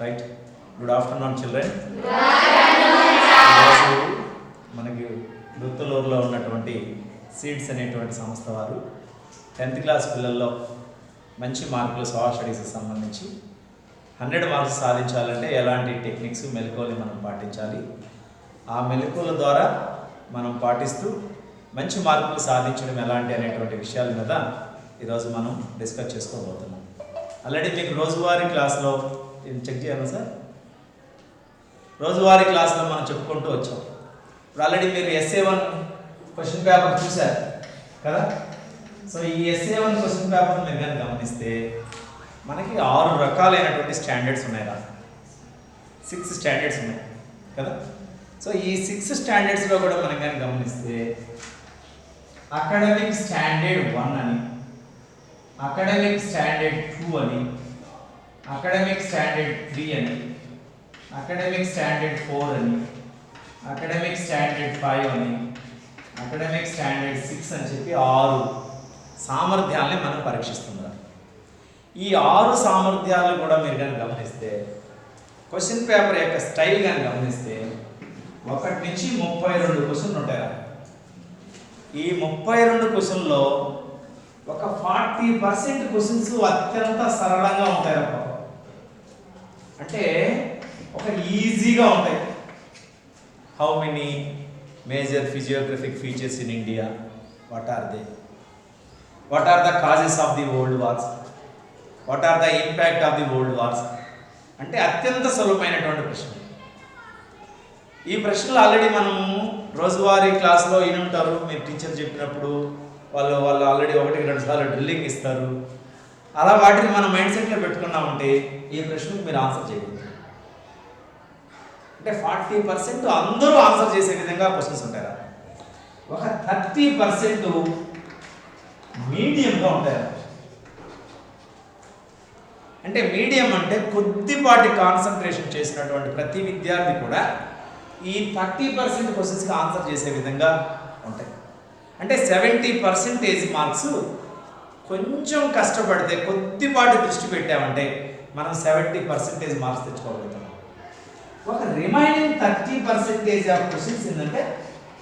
Right. Good afternoon children. మనకి దుత్తలూరులో ఉన్నటువంటి seeds అనేటువంటి సంస్థ వారు 10th క్లాస్ పిల్లల్లో మంచి మార్కులు సోషల్ స్టడీస్కి సంబంధించి 100 మార్క్స్ సాధించాలంటే ఎలాంటి టెక్నిక్స్ మెలకువలు మనం పాటించాలి, ఆ మెలకువల ద్వారా మనం పాటిస్తూ మంచి మార్కులు సాధించడం ఎలాంటి అనేటువంటి విషయాల మీద ఈరోజు మనం డిస్కస్ చేసుకోబోతున్నాం. ఆల్రెడీ మీకు రోజువారీ క్లాస్లో ఇది చెక్ చేయాలా సార్? రోజువారీ క్లాస్లో మనం చెప్పుకుంటూ వచ్చాం. ఇప్పుడు ఆల్రెడీ మీరు SA1 క్వశ్చన్ పేపర్ చూశారు కదా. సో ఈ SA1 క్వశ్చన్ పేపర్ మీరు కానీ గమనిస్తే మనకి 6 రకాలైనటువంటి స్టాండర్డ్స్ ఉన్నాయి కదా, 6 స్టాండర్డ్స్ ఉన్నాయి కదా. సో ఈ 6 స్టాండర్డ్స్లో కూడా మనం కానీ గమనిస్తే అకాడమిక్ స్టాండర్డ్ 1 అని, అకాడమిక్ స్టాండర్డ్ 2 అని, అకాడమిక్ స్టాండర్డ్ 3 అని, అకాడమిక్ స్టాండర్డ్ 4 అని, అకాడమిక్ స్టాండర్డ్ 5 అని, అకాడమిక్ స్టాండర్డ్ 6 అని చెప్పి 6 సామర్థ్యాలని మనం పరీక్షిస్తున్నారు. ఈ 6 సామర్థ్యాలు కూడా మీరు కానీ గమనిస్తే క్వశ్చన్ పేపర్ యొక్క స్టైల్ కానీ గమనిస్తే 1 నుంచి 32 క్వశ్చన్లు ఉంటాయి. ఈ 32 క్వశ్చన్లో ఒక 40% క్వశ్చన్స్ అత్యంత సరళంగా ఉంటాయి. అంటే ఒక ఈజీగా ఉంటాయి. How many major physiographic features in India, what are they, what are the causes of the world wars, what are the impact of the world wars, అంటే అత్యంత సులభమైనటువంటి ప్రశ్న. ఈ ప్రశ్నలు ఆల్రెడీ మనము రోజువారీ క్లాస్లో విని ఉంటారు. మీరు టీచర్ చెప్పినప్పుడు వాళ్ళు ఆల్రెడీ 1-2 సార్లు డ్రిల్లింగ్ ఇస్తారు. అలా వాటిని మన మైండ్ సెట్లో పెట్టుకున్నామంటే ఈ ప్రశ్నకు మీరు ఆన్సర్ చేయగలుగుతారు. అంటే 40% అందరూ ఆన్సర్ చేసే విధంగా క్వశ్చన్స్ ఉంటారా, ఒక 30% మీడియంగా ఉంటారు. అంటే మీడియం అంటే కొద్దిపాటి కాన్సన్ట్రేషన్ చేసినటువంటి ప్రతి విద్యార్థి కూడా ఈ 30% క్వశ్చన్స్కి ఆన్సర్ చేసే విధంగా ఉంటాయి. అంటే 70% మార్క్స్ కొంచెం కష్టపడితే కొద్దిపాటి దృష్టి పెట్టామంటే మనం 70% మార్క్స్ తెచ్చుకోగలుగుతాం. ఒక రిమైనింగ్ 30% ఆఫ్ క్వశ్చన్స్ ఏంటంటే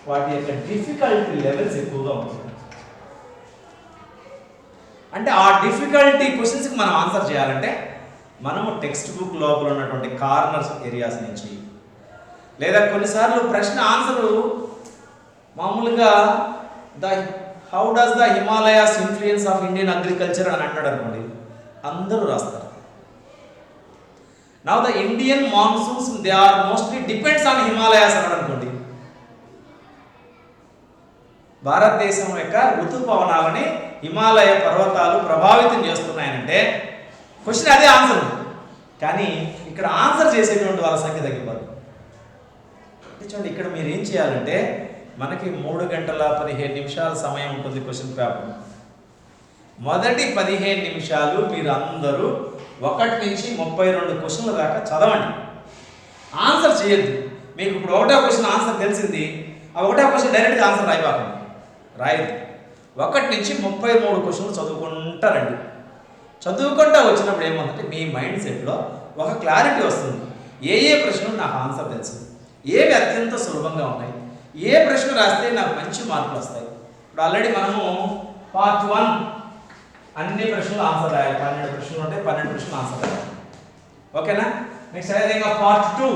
వాటి యొక్క డిఫికల్టీ లెవెల్స్ ఎక్కువగా ఉంటుంది. అంటే ఆ డిఫికల్టీ క్వశ్చన్స్కి మనం ఆన్సర్ చేయాలంటే మనము టెక్స్ట్ బుక్ లోపల ఉన్నటువంటి కార్నర్స్ ఏరియాస్ నుంచి, లేదా కొన్నిసార్లు ప్రశ్న ఆన్సరు మామూలుగా how does the Himalayas influence of Indian agriculture అని అంటాడు అనుకోండి, అందరూ రాస్తారు. Now the Indian monsoons they are mostly depends on Himalayas అన్నాడు అనుకోండి, భారతదేశం యొక్క ఋతుపవనాలని హిమాలయ పర్వతాలు ప్రభావితం చేస్తున్నాయనంటే క్వశ్చన్ అదే ఆన్సర్. కానీ ఇక్కడ ఆన్సర్ చేసేటువంటి వాళ్ళ సంఖ్య తగ్గిపోదు. చూడండి, ఇక్కడ మీరు ఏం చేయాలంటే మనకి 3 గంటల 15 నిమిషాల సమయం ఉంటుంది క్వశ్చన్ పేపర్. మొదటి 15 నిమిషాలు మీరు అందరూ 1 నుంచి 32 క్వశ్చన్ల దాకా చదవండి, ఆన్సర్ చేయొద్దు. మీకు ఇప్పుడు 1వ క్వశ్చన్ ఆన్సర్ తెలిసింది, ఆ 1వ క్వశ్చన్ డైరెక్ట్గా ఆన్సర్ రాయదు. 1 నుంచి 33 క్వశ్చన్లు చదువుకుంటా రండి. చదువుకుంటా వచ్చినప్పుడు ఏమవుతుందంటే మీ మైండ్ సెట్లో ఒక క్లారిటీ వస్తుంది. ఏ ప్రశ్నలు నాకు ఆన్సర్ తెలుసు, ఏవి అత్యంత సులభంగా ఉన్నాయి, ఏ ప్రశ్న రాస్తే నాకు మంచి మార్కులు వస్తాయి. ఇప్పుడు ఆల్రెడీ మనము పార్ట్ 1 అన్ని ప్రశ్నలు ఆన్సర్ రాయాలి. 12 ప్రశ్నలు ఉంటాయి, 12 ప్రశ్నలు ఆన్సర్ రాయాలి. ఓకేనా? నెక్స్ట్ అదేవిధంగా పార్ట్ 2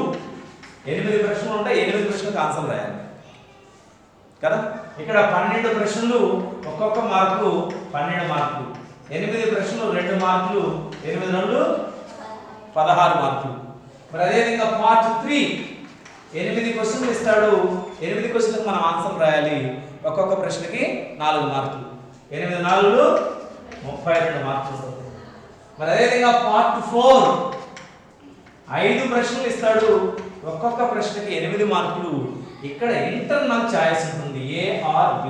8 ప్రశ్నలు ఉంటాయి, 8 ప్రశ్నలకు ఆన్సర్ రాయాలి కదా. ఇక్కడ 12 ప్రశ్నలు, ఒక్కొక్క మార్కు 12 మార్కులు, 8 ప్రశ్నలు 2 మార్కులు, 8 2 16 మార్కులు. మరి అదేవిధంగా పార్ట్ 3 8 క్వశ్చన్లు ఇస్తాడు, 8 క్వశ్చన్లకు మనం ఆన్సర్ రాయాలి. ఒక్కొక్క ప్రశ్నకి 4 మార్కులు, 8 4 32 మార్కులు. మరి అదేవిధంగా పార్ట్ 4 5 ప్రశ్నలు ఇస్తాడు, ఒక్కొక్క ప్రశ్నకి 8 మార్కులు. ఇక్కడ ఇంటర్నల్ ఛాయిస్ ఉంటుంది, A or B.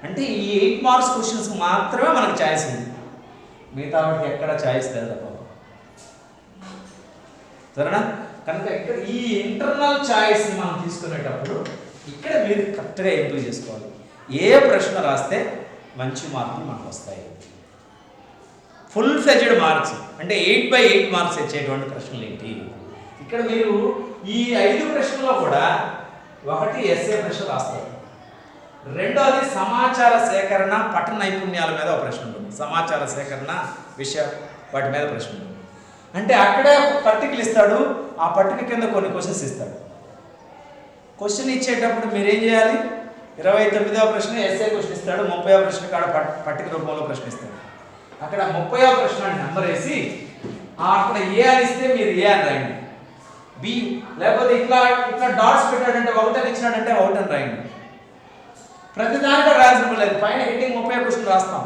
అంటే ఈ 8 మార్క్స్ క్వశ్చన్స్ మాత్రమే మనకు ఛాయిస్ ఉంది, మిగతా వాటికి ఎక్కడ ఛాయిస్ లేదు తప్ప. సరేనా? కనుక ఇక్కడ ఈ ఇంటర్నల్ ఛాయిస్ని మనం తీసుకునేటప్పుడు ఇక్కడ మీరు కరెక్ట్గా ఎంపిక చేసుకోవాలి. ఏ ప్రశ్న రాస్తే మంచి మార్కులు మనకు వస్తాయి. ఫుల్ ఫ్లెడ్జ్డ్ మార్క్స్ అంటే 8/8 మార్క్స్ ఇచ్చేటువంటి ప్రశ్నలు ఏంటి? ఇక్కడ మీరు ఈ 5 ప్రశ్నల్లో కూడా ఒకటి ఎస్ఏ ప్రశ్న రాస్తారు, రెండోది సమాచార సేకరణ పఠన నైపుణ్యాల మీద ఒక ప్రశ్న ఉంటుంది. సమాచార సేకరణ విషయ వాటి మీద ప్రశ్న ఉంటుంది. అంటే అక్కడే పట్టికలు ఇస్తాడు, ఆ పట్టిక కింద కొన్ని క్వశ్చన్స్ ఇస్తాడు. క్వశ్చన్ ఇచ్చేటప్పుడు మీరేం చేయాలి? 29వ ప్రశ్న ఎస్ఏ క్వశ్చన్ ఇస్తాడు, 30వ ప్రశ్న కాడ పట్టిక రూపంలో ప్రశ్న ఇస్తాడు. అక్కడ 30వ ప్రశ్న నెంబర్ వేసి అక్కడ ఏ అని ఇస్తే మీరు ఏ అని రాయండి, బి లేకపోతే ఇట్లా ఇట్లా డాట్స్ పెట్టాడంటే 1 అని ఇచ్చినాడంటే 1 అని రాయండి. ప్రతి దాంట్లో రాయాల్సిన లేదు. పైన హెడ్డింగ్ 30 క్వశ్చన్ రాస్తాం,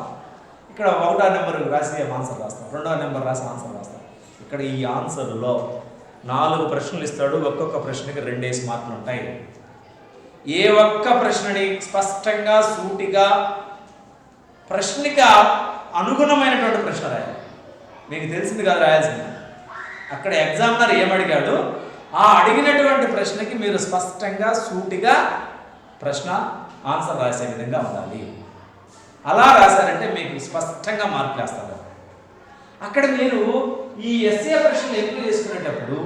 ఇక్కడ 1వ నెంబర్ రాసి ఆన్సర్ రాస్తాం, 2వ నెంబర్ రాసి ఆన్సర్ రాస్తాం. ఇక్కడ ఈ ఆన్సర్లో 4 ప్రశ్నలు ఇస్తాడు, ఒక్కొక్క ప్రశ్నకి 2 మార్కులు ఉంటాయి. ఏ ఒక్క ప్రశ్నని స్పష్టంగా సూటిగా ప్రశ్నకి అనుగుణమైనటువంటి ప్రశ్న రాయాలి. మీకు తెలిసింది కాదు రాయాల్సింది. అక్కడ ఎగ్జామినర్ ఏమడిగాడు ఆ అడిగినటువంటి ప్రశ్నకి మీరు స్పష్టంగా సూటిగా ప్రశ్న ఆన్సర్ రాసే విధంగా ఉండాలి. అలా రాశారంటే మీకు స్పష్టంగా మార్కులు వేస్తారు. అక్కడ మీరు ఈ ఎస్ఏ ప్రశ్నలు ఎంపిక చేసుకునేటప్పుడు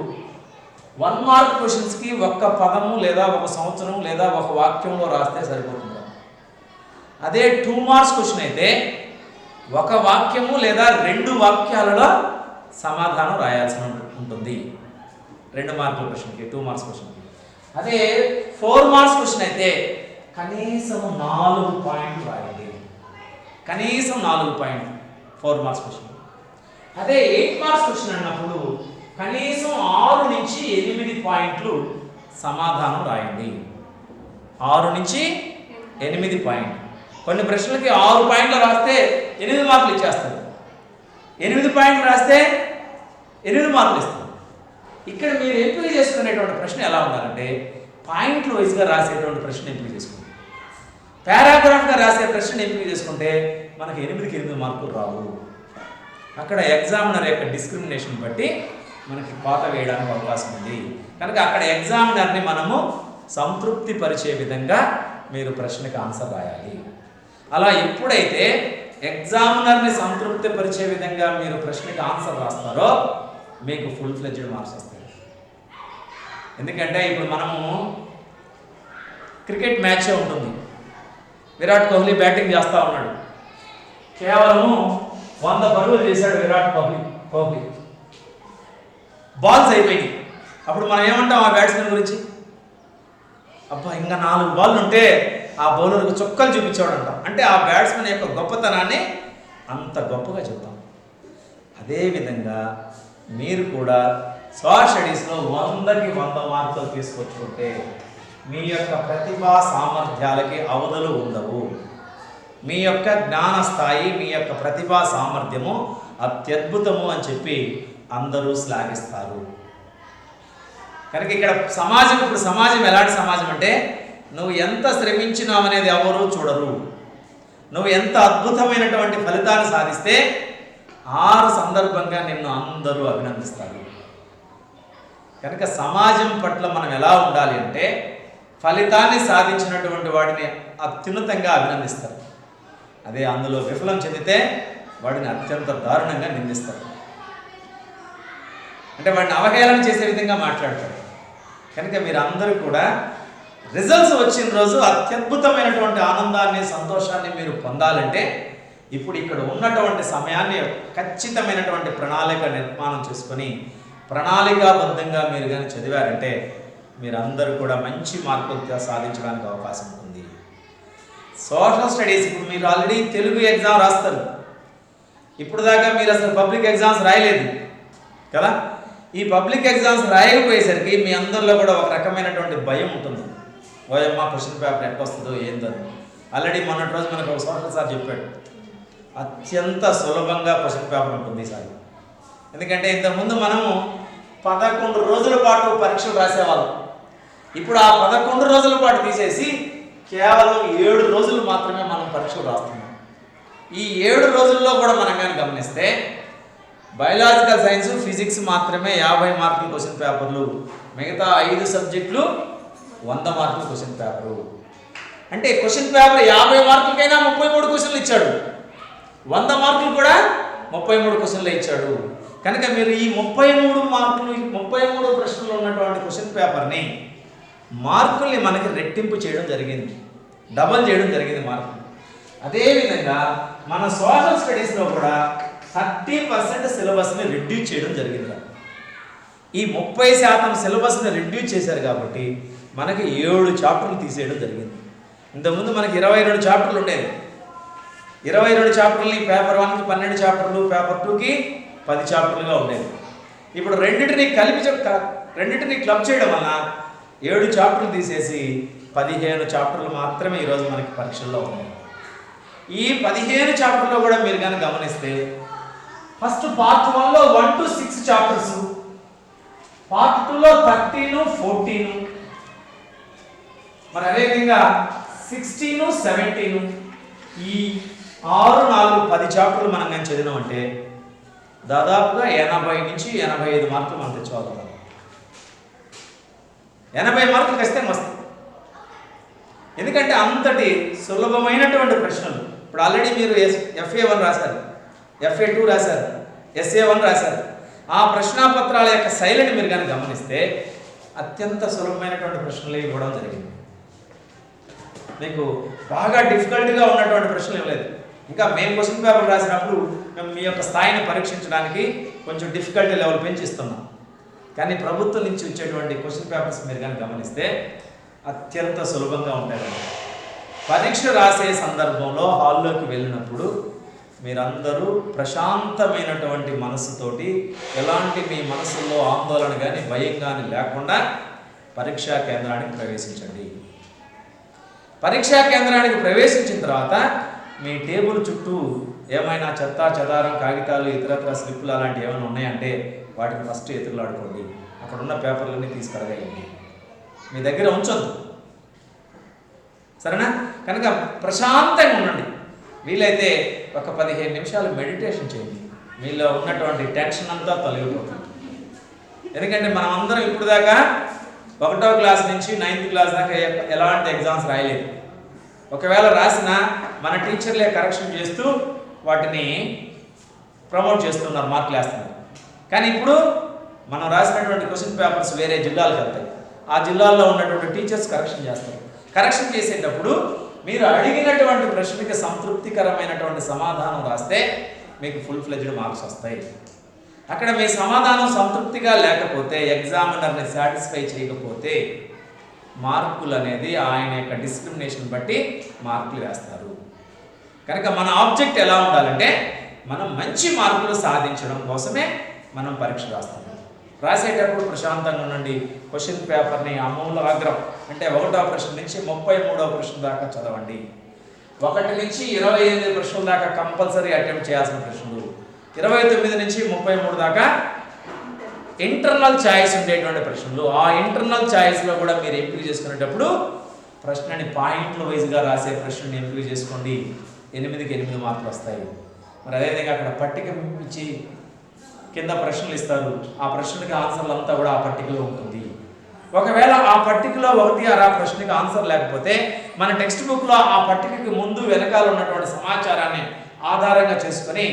1 మార్క్ క్వశ్చన్స్కి ఒక్క పదము లేదా ఒక సంవత్సరం లేదా ఒక వాక్యంలో రాస్తే సరిపోతుంది. అదే 2 మార్క్స్ క్వశ్చన్ అయితే ఒక వాక్యము లేదా 2 వాక్యాలలో సమాధానం రాయాల్సి ఉంటుంది. 2 మార్కుల క్వశ్చన్కి, 2 మార్క్స్ క్వశ్చన్కి. అదే 4 మార్క్స్ క్వశ్చన్ అయితే కనీసం 4 పాయింట్లు రాయండి, కనీసం 4 పాయింట్లు 4 మార్క్స్ క్వశ్చన్. అదే 8 మార్క్స్ క్వశ్చన్ అన్నప్పుడు కనీసం 6 నుంచి 8 పాయింట్లు సమాధానం రాయండి. 6 నుంచి 8 పాయింట్లు. కొన్ని ప్రశ్నలకి 6 పాయింట్లు రాస్తే 8 మార్కులు ఇచ్చేస్తారు, 8 పాయింట్లు రాస్తే 8 మార్కులు ఇస్తారు. ఇక్కడ మీరు ఎంపిక చేసుకునేటువంటి ప్రశ్న ఎలా ఉండాలంటే పాయింట్లు వైజ్గా రాసేటువంటి ప్రశ్న ఎంపిక చేసుకోండి. పారాగ్రాఫ్గా రాసే ప్రశ్న ఎంపిక చేసుకుంటే మనకి 8కి 8 మార్కులు రావు. అక్కడ ఎగ్జామినర్ యొక్క డిస్క్రిమినేషన్ బట్టి మనకి కోత వేయడానికి అవకాశం ఉంది. కనుక అక్కడ ఎగ్జామినర్ని మనము సంతృప్తి పరిచే విధంగా మీరు ప్రశ్నకి ఆన్సర్ రాయాలి. అలా ఎప్పుడైతే ఎగ్జామినర్ని సంతృప్తి పరిచే విధంగా మీరు ప్రశ్నకి ఆన్సర్ రాస్తారో మీకు ఫుల్ ఫ్లెడ్జ్డ్ మార్క్స్ వస్తాయి. ఎందుకంటే ఇప్పుడు మనము క్రికెట్ మ్యాచే ఉంటుంది, విరాట్ కోహ్లీ బ్యాటింగ్ చేస్తూ ఉన్నాడు, కేవలము 100 పరుగులు చేశాడు విరాట్ కోహ్లీ, బాల్స్ అయిపోయినాయి. అప్పుడు మనం ఏమంటాం ఆ బ్యాట్స్మెన్ గురించి? అబ్బా ఇంకా 4 బాల్ ఉంటే ఆ బౌలర్కు చుక్కలు చూపించాడు అంటాం. అంటే ఆ బ్యాట్స్మెన్ యొక్క గొప్పతనాన్ని అంత గొప్పగా చెప్తాం. అదేవిధంగా మీరు కూడా సోషల్ స్టడీస్లో 100కి 100 మార్కులు తీసుకొచ్చుకుంటే మీ యొక్క ప్రతిభా సామర్థ్యాలకి అవధులు ఉండవు. మీ యొక్క జ్ఞాన స్థాయి, మీ యొక్క ప్రతిభా సామర్థ్యము అత్యద్భుతము అని చెప్పి అందరూ శ్లాఘిస్తారు. కనుక ఇక్కడ ఇప్పుడు సమాజం ఎలాంటి సమాజం అంటే నువ్వు ఎంత శ్రమించినావు అనేది ఎవరూ చూడరు. నువ్వు ఎంత అద్భుతమైనటువంటి ఫలితాన్ని సాధిస్తే ఆ సందర్భంగా నిన్ను అందరూ అభినందిస్తారు. కనుక సమాజం పట్ల మనం ఎలా ఉండాలి అంటే ఫలితాన్ని సాధించినటువంటి వాడిని అత్యున్నతంగా అభినందిస్తారు. అదే అందులో విఫలం చెందితే వాడిని అత్యంత దారుణంగా నిందిస్తారు. అంటే వాడిని అవహేళన చేసే విధంగా మాట్లాడతారు. కనుక మీరు అందరూ కూడా రిజల్ట్స్ వచ్చిన రోజు అత్యద్భుతమైనటువంటి ఆనందాన్ని, సంతోషాన్ని మీరు పొందాలంటే ఇప్పుడు ఇక్కడ ఉన్నటువంటి సమయాన్ని ఖచ్చితమైనటువంటి ప్రణాళిక నిర్మాణం చేసుకొని ప్రణాళికాబద్ధంగా మీరు కానీ చదివారంటే మీరందరూ కూడా మంచి మార్కులు సాధించడానికి అవకాశం ఉంటుంది. సోషల్ స్టడీస్ ఇప్పుడు మీరు ఆల్రెడీ తెలుగు ఎగ్జామ్ రాస్తారు. ఇప్పుడు దాకా మీరు అసలు పబ్లిక్ ఎగ్జామ్స్ రాయలేదు కదా. ఈ పబ్లిక్ ఎగ్జామ్స్ రాయకపోయేసరికి మీ అందరిలో కూడా ఒక రకమైనటువంటి భయం ఉంటుంది. ఓయమ్మ క్వశ్చన్ పేపర్ ఎట్లా వస్తుందో ఏందో. ఆల్రెడీ మొన్నటి రోజు మనకు ఒక సోషల్ సార్ చెప్పాడు, అత్యంత సులభంగా క్వశ్చన్ పేపర్ ఉంటుంది ఈసారి. ఎందుకంటే ఇంతకుముందు మనము 11 రోజుల పాటు పరీక్షలు రాసేవాళ్ళం. ఇప్పుడు ఆ 11 రోజుల పాటు తీసేసి కేవలం 7 రోజులు మాత్రమే మనం పరీక్షలు రాస్తున్నాం. ఈ 7 రోజుల్లో కూడా మనం కానీ గమనిస్తే బయాలజికల్ సైన్స్, ఫిజిక్స్ మాత్రమే 50 మార్కుల క్వశ్చన్ పేపర్లు, మిగతా 5 సబ్జెక్టులు 100 మార్కుల క్వశ్చన్ పేపరు. అంటే క్వశ్చన్ పేపర్ 50 మార్కులకైనా 33 క్వశ్చన్లు ఇచ్చాడు, 100 మార్కులు కూడా 33 క్వశ్చన్లు ఇచ్చాడు. కనుక మీరు ఈ 33 మార్కులు 33 ప్రశ్నలు ఉన్నటువంటి క్వశ్చన్ పేపర్ని మార్కుల్ని మనకి రెట్టింపు చేయడం జరిగింది, డబల్ చేయడం జరిగింది మార్కులు. అదేవిధంగా మన సోషల్ స్టడీస్లో కూడా 30% సిలబస్ని రిడ్యూస్ చేయడం జరిగింది. ఈ 30% సిలబస్ని రిడ్యూస్ చేశారు కాబట్టి మనకి 7 చాప్టర్లు తీసేయడం జరిగింది. ఇంతకుముందు మనకి 22 చాప్టర్లు ఉండేది. 22 చాప్టర్లు పేపర్ 1కి 12 చాప్టర్లు, పేపర్ 2కి 10 చాప్టర్లుగా ఉండేది. ఇప్పుడు రెండింటిని క్లబ్ చేయడం వల్ల 7 చాప్టర్లు తీసేసి 15 చాప్టర్లు మాత్రమే ఈరోజు మనకి పరీక్షల్లో ఉన్నాయి. ఈ 15 చాప్టర్లో కూడా మీరు కానీ గమనిస్తే ఫస్ట్ పార్ట్ 1లో 1 to 6 చాప్టర్స్, పార్ట్ 2లో 13, 14, మరి అదేవిధంగా 16, 17, ఈ 6, 4, 10 చాప్టర్లు మనం కానీ చదివినామంటే దాదాపుగా 80 నుంచి 85 మార్కులు మనం తెచ్చుకోగలుగుతాం. 80 మార్కులు ఖచ్చితంగా వస్తాయి. ఎందుకంటే అంతటి సులభమైనటువంటి ప్రశ్నలు. ఇప్పుడు ఆల్రెడీ మీరు FA1 రాశారు, FA2 రాశారు, SA1 రాశారు. ఆ ప్రశ్నాపత్రాల యొక్క శైలిని మీరు కానీ గమనిస్తే అత్యంత సులభమైనటువంటి ప్రశ్నలు ఇవ్వడం జరిగింది. మీకు బాగా డిఫికల్ట్గా ఉన్నటువంటి ప్రశ్నలు ఇవ్వలేదు. ఇంకా మేము క్వశ్చన్ పేపర్ రాసినప్పుడు మేము మీ యొక్క స్థాయిని పరీక్షించడానికి కొంచెం డిఫికల్టీ లెవెల్ పెంచిస్తున్నాం. కానీ ప్రభుత్వం నుంచి వచ్చేటువంటి క్వశ్చన్ పేపర్స్ మీరు కానీ గమనిస్తే అత్యంత సులభంగా ఉంటాయి. పరీక్ష రాసే సందర్భంలో హాల్లోకి వెళ్ళినప్పుడు మీరందరూ ప్రశాంతమైనటువంటి మనసుతోటి, ఎలాంటి మీ మనసులో ఆందోళన కానీ భయం కానీ లేకుండా పరీక్షా కేంద్రానికి ప్రవేశించండి. పరీక్షా కేంద్రానికి ప్రవేశించిన తర్వాత మీ టేబుల్ చుట్టూ ఏమైనా చెత్త చెదారం, కాగితాలు, ఇతరత్ర స్లిప్పులు అలాంటివి ఏమైనా ఉన్నాయంటే వాటిని ఫస్ట్ ఎదురులాడుకోండి. అక్కడ ఉన్న పేపర్లన్నీ తీసుకురగేయండి, మీ దగ్గర ఉంచొద్దు. సరేనా? కనుక ప్రశాంతంగా ఉండండి. వీలైతే ఒక 15 నిమిషాలు మెడిటేషన్ చేయండి. మీలో ఉన్నటువంటి టెన్షన్ అంతా తొలగిపోతుంది. ఎందుకంటే మనం అందరం ఇప్పుడు దాకా 1వ క్లాస్ నుంచి 9th క్లాస్ దాకా ఎలాంటి ఎగ్జామ్స్ రాయలేదు. ఒకవేళ రాసినా మన టీచర్లే కరెక్షన్ చేస్తూ వాటిని ప్రమోట్ చేస్తున్నారు, మార్కులు వేస్తున్నారు. కానీ ఇప్పుడు మనం రాసినటువంటి క్వశ్చన్ పేపర్స్ వేరే జిల్లాలకు వెళ్తాయి. ఆ జిల్లాల్లో ఉన్నటువంటి టీచర్స్ కరెక్షన్ చేస్తారు. కరెక్షన్ చేసేటప్పుడు మీరు అడిగినటువంటి ప్రశ్నకి సంతృప్తికరమైనటువంటి సమాధానం రాస్తే మీకు ఫుల్ ఫ్లెడ్జ్డ్ మార్క్స్ వస్తాయి. అక్కడ మీ సమాధానం సంతృప్తిగా లేకపోతే, ఎగ్జామినర్ని సాటిస్ఫై చేయకపోతే మార్కులు అనేది ఆయన యొక్క డిస్క్రిమినేషన్ బట్టి మార్కులు వేస్తారు. కనుక మన ఆబ్జెక్ట్ ఎలా ఉండాలంటే మనం మంచి మార్కులు సాధించడం కోసమే మనం పరీక్ష రాస్తాం. రాసేటప్పుడు ప్రశాంతంగా ఉండండి. క్వశ్చన్ పేపర్ని అమూలాగ్రం అంటే 1వ ప్రశ్న నుంచి 33వ ప్రశ్న దాకా చదవండి. 1 నుంచి 28 ప్రశ్నల దాకా కంపల్సరీ అటెంప్ట్ చేయాల్సిన ప్రశ్నలు. 29 నుంచి 33 దాకా ఇంటర్నల్ ఛాయిస్ ఉండేటువంటి ప్రశ్నలు. ఆ ఇంటర్నల్ ఛాయిస్లో కూడా మీరు ఎంపిక చేసుకునేటప్పుడు ప్రశ్నని పాయింట్ల వైజ్గా రాసే ప్రశ్నని ఎంపిక చేసుకోండి. 8కి 8 మార్కులు వస్తాయి. మరి అదేవిధంగా అక్కడ పట్టిక ఇచ్చి కింద ప్రశ్నలు ఇస్తారు. ఆ ప్రశ్నకి ఆన్సర్లు అంతా కూడా ఆ పట్టికలో ఉంటుంది. ఒకవేళ ఆ పట్టికలో 1 ప్రశ్నకి ఆన్సర్ లేకపోతే మన టెక్స్ట్ బుక్లో ఆ పట్టికకి ముందు వెనకాల ఉన్నటువంటి సమాచారాన్ని ఆధారంగా చేసుకొని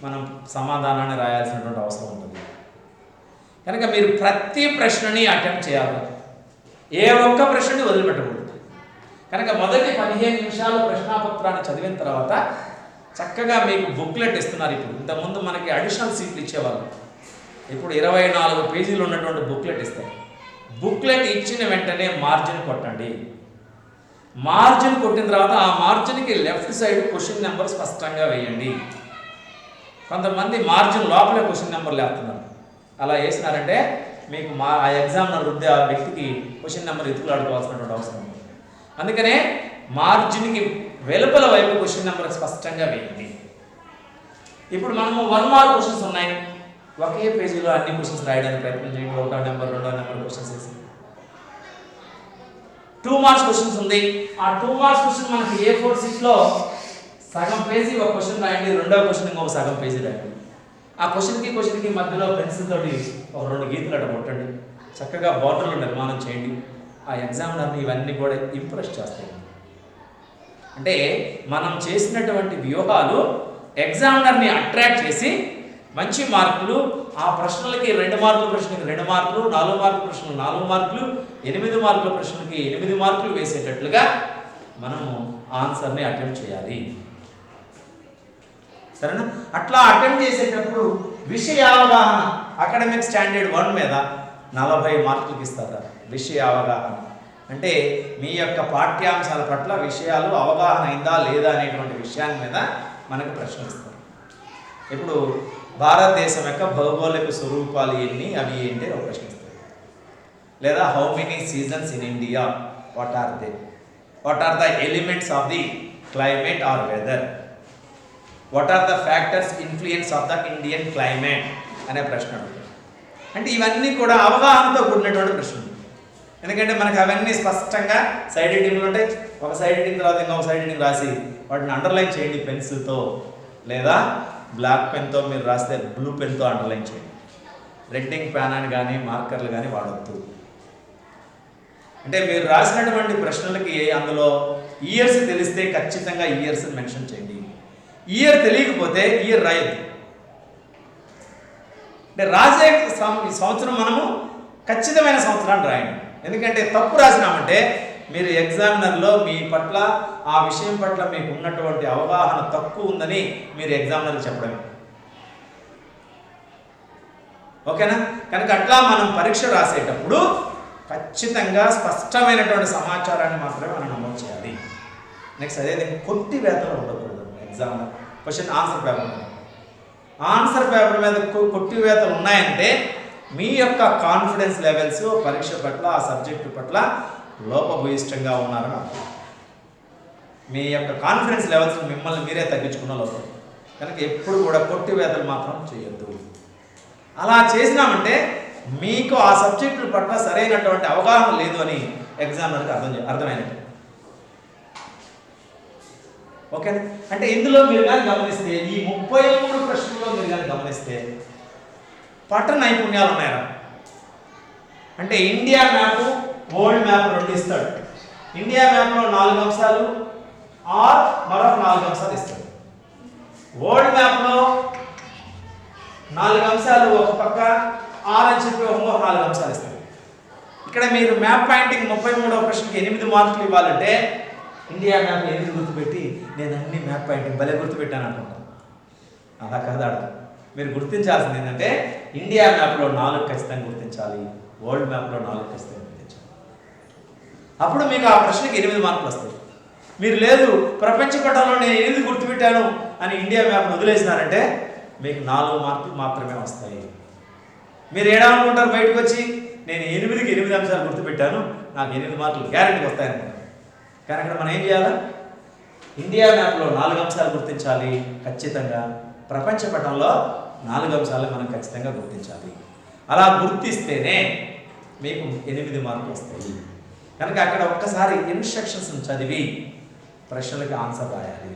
మనం సమాధానాన్ని రాయాల్సినటువంటి అవసరం ఉంటుంది. కనుక మీరు ప్రతి ప్రశ్నని అటెంప్ట్ చేయాలి, ఏ ఒక్క ప్రశ్నని వదిలిపెట్టకూడదు. కనుక మొదటి 15 నిమిషాలు ప్రశ్నాపత్రాన్ని చదివిన తర్వాత చక్కగా మీకు బుక్లెట్ ఇస్తున్నారు. ఇప్పుడు ఇంతకుముందు మనకి అడిషనల్ సీట్లు ఇచ్చేవాళ్ళు, ఇప్పుడు 24 పేజీలు ఉన్నటువంటి బుక్లెట్ ఇస్తారు. బుక్లెట్ ఇచ్చిన వెంటనే మార్జిన్ కొట్టండి. మార్జిన్ కొట్టిన తర్వాత ఆ మార్జిన్కి లెఫ్ట్ సైడ్ క్వశ్చన్ నెంబర్ స్పష్టంగా వేయండి. కొంతమంది మార్జిన్ లోపలే క్వశ్చన్ నెంబర్లు వేస్తున్నారు. అలా వేసినారంటే మీకు ఆ ఎగ్జామినర్ వృద్ధి ఆ వ్యక్తికి క్వశ్చన్ నెంబర్ ఎత్తుకులాడుకోవాల్సినటువంటి అవసరం ఉంది. అందుకనే మార్జిన్కి వెలుపల వైపు క్వశ్చన్ నెంబర్ స్పష్టంగా వేయండి. ఇప్పుడు మనము 1 మార్క్ క్వశ్చన్స్ ఉన్నాయి, ఒకే పేజీలో అన్ని క్వశ్చన్స్ రాయడానికి ప్రయత్నం చేయండి. 1వ నెంబర్ 2వ నెంబర్ క్వశ్చన్స్ వేసి 2 మార్క్స్ క్వశ్చన్స్ ఉంది. ఆ 2 మార్క్స్ క్వశ్చన్ మనకి A4 షీట్లో సగం పేజీ ఒక క్వశ్చన్ రాయండి, 2వ క్వశ్చన్ ఇంకొక సగం పేజీ రాయండి. ఆ క్వశ్చన్కి మధ్యలో పెన్సిల్ తోటి ఒక 2 గీతలు అట్ట కొట్టండి. చక్కగా బార్డర్లు నిర్మాణం చేయండి. ఆ ఎగ్జామినర్ని ఇవన్నీ కూడా ఇంప్రెస్ చేస్తాయి. అంటే మనం చేసినటువంటి వ్యూహాలు ఎగ్జామినర్ని అట్రాక్ట్ చేసి మంచి మార్కులు, ఆ ప్రశ్నలకి 2 మార్కుల ప్రశ్నకి 2 మార్కులు, 4 మార్కుల ప్రశ్నలు 4 మార్కులు, 8 మార్కుల ప్రశ్నలకి 8 మార్కులు వేసేటట్లుగా మనము ఆన్సర్ని అటెంప్ట్ చేయాలి. సరేనా? అట్లా అటెంప్ట్ చేసేటప్పుడు విషయ అవగాహన అకాడమిక్ స్టాండర్డ్ 1 మీద 40 మార్కులకి ఇస్తారు. విషయ అవగాహన అంటే మీ యొక్క పాఠ్యాంశాల పట్ల విషయాలు అవగాహన అయిందా లేదా అనేటువంటి విషయాన్ని మీద మనకు ప్రశ్నలు ఇస్తారు. ఇప్పుడు భారతదేశం యొక్క భౌగోళిక స్వరూపాలు ఎన్ని, అవి ఏంటి ఒక ప్రశ్న ఇస్తారు. లేదా how many seasons in India, what are they, what are the elements of the climate or weather, what are the factors influence of the Indian climate అనే ప్రశ్న అడుగుతారు. అంటే ఇవన్నీ కూడా అవగాహనతో కూడినటువంటి ప్రశ్నలు. ఎందుకంటే మనకు అవన్నీ స్పష్టంగా సైడ్ హెడ్డింగ్లు ఉంటాయి. ఒక సైడ్ హెడ్డింగ్ తర్వాత ఇంకొక సైడ్ హెడ్డింగ్ రాసి వాటిని అండర్లైన్ చేయండి పెన్సిల్తో, లేదా బ్లాక్ పెన్తో మీరు రాస్తే బ్లూ పెన్తో అండర్లైన్ చేయండి. రెడ్డింగ్ ప్యాన్ అని కానీ మార్కర్లు కానీ వాడొద్దు. అంటే మీరు రాసినటువంటి ప్రశ్నలకి అందులో ఇయర్స్ తెలిస్తే ఖచ్చితంగా ఇయర్స్ మెన్షన్ చేయండి. ఇయర్ తెలియకపోతే ఇయర్ రాయద్దు. అంటే రాసే సంవత్సరం మనము ఖచ్చితమైన సంవత్సరాన్ని రాయండి. ఎందుకంటే తప్పు రాసినామంటే మీరు ఎగ్జామినర్లో మీ పట్ల ఆ విషయం పట్ల మీకు ఉన్నటువంటి అవగాహన తక్కువ ఉందని మీరు ఎగ్జామినర్కి చెప్పడమే. ఓకేనా? కనుక అట్లా మనం పరీక్ష రాసేటప్పుడు ఖచ్చితంగా స్పష్టమైనటువంటి సమాచారాన్ని మాత్రమే మనం నమోదు చేయాలి. నెక్స్ట్ అదే కొట్టి వేతలు ఉండకూడదు. ఎగ్జామ్ క్వశ్చన్ ఆన్సర్ పేపర్ మీద ఆన్సర్ పేపర్ మీద కొట్టి వేతలు ఉన్నాయంటే మీ యొక్క కాన్ఫిడెన్స్ లెవెల్స్ పరీక్ష పట్ల ఆ సబ్జెక్టు పట్ల లోపభూయిష్టంగా ఉన్నారని అర్థం. మీ యొక్క కాన్ఫిడెన్స్ లెవెల్స్ మిమ్మల్ని మీరే తగ్గించుకున్న లోపం. కనుక ఎప్పుడు కూడా కొట్టి వేతలు మాత్రం చేయొద్దు. అలా చేసినామంటే మీకు ఆ సబ్జెక్టుల పట్ల సరైనటువంటి అవగాహన లేదు అని ఎగ్జామినర్కి అర్థమైనట్టు. ఓకేనా? అంటే ఇందులో మీరు కానీ గమనిస్తే ఈ 33 ప్రశ్నల్లో మీరు కానీ గమనిస్తే పట్టణ నైపుణ్యాలు ఉన్నాయా? అంటే ఇండియా మ్యాప్, వరల్డ్ మ్యాప్ 2 ఇస్తాడు. ఇండియా మ్యాప్లో 4 అంశాలు ఆర్ మరొక 4 అంశాలు ఇస్తాడు. వరల్డ్ మ్యాప్లో 4 అంశాలు ఒక పక్క, ఆర్ అని చెప్పి ఒక 4 అంశాలు ఇస్తాడు. ఇక్కడ మీరు మ్యాప్ పాయింటింగ్ 33వ ప్రశ్నకి 8 మార్కులు ఇవ్వాలంటే ఇండియా మ్యాప్ 8 గుర్తుపెట్టి నేను అన్ని మ్యాప్ పాయింటింగ్ భలే గుర్తుపెట్టాను అనుకుంటాను. అలా కాదు. మీరు గుర్తించాల్సింది ఏంటంటే ఇండియా మ్యాప్లో 4 ఖచ్చితంగా గుర్తించాలి, వరల్డ్ మ్యాప్లో 4 ఖచ్చితంగా గుర్తించాలి. అప్పుడు మీకు ఆ ప్రశ్నకి 8 మార్కులు వస్తాయి. మీరు లేదు ప్రపంచ పటంలో నేను 8 గుర్తుపెట్టాను అని ఇండియా మ్యాప్ను వదిలేసినారంటే మీకు 4 మార్కులు మాత్రమే వస్తాయి. మీరు ఏడాలనుకుంటారు బయటకు వచ్చి నేను 8కి 8 అంశాలు గుర్తుపెట్టాను, నాకు 8 మార్కులు గ్యారెంటీ వస్తాయనుకుంటారు. కానీ అక్కడ మనం ఏం చేయాలా? ఇండియా మ్యాప్లో 4 అంశాలు గుర్తించాలి ఖచ్చితంగా, ప్రపంచ పటంలో 4 అంశాలు మనం ఖచ్చితంగా గుర్తించాలి. అలా గుర్తిస్తేనే మీకు 8 మార్కులు వస్తాయి. కనుక అక్కడ ఒక్కసారి ఇన్స్ట్రక్షన్స్ చదివి ప్రశ్నలకి ఆన్సర్ రాయాలి.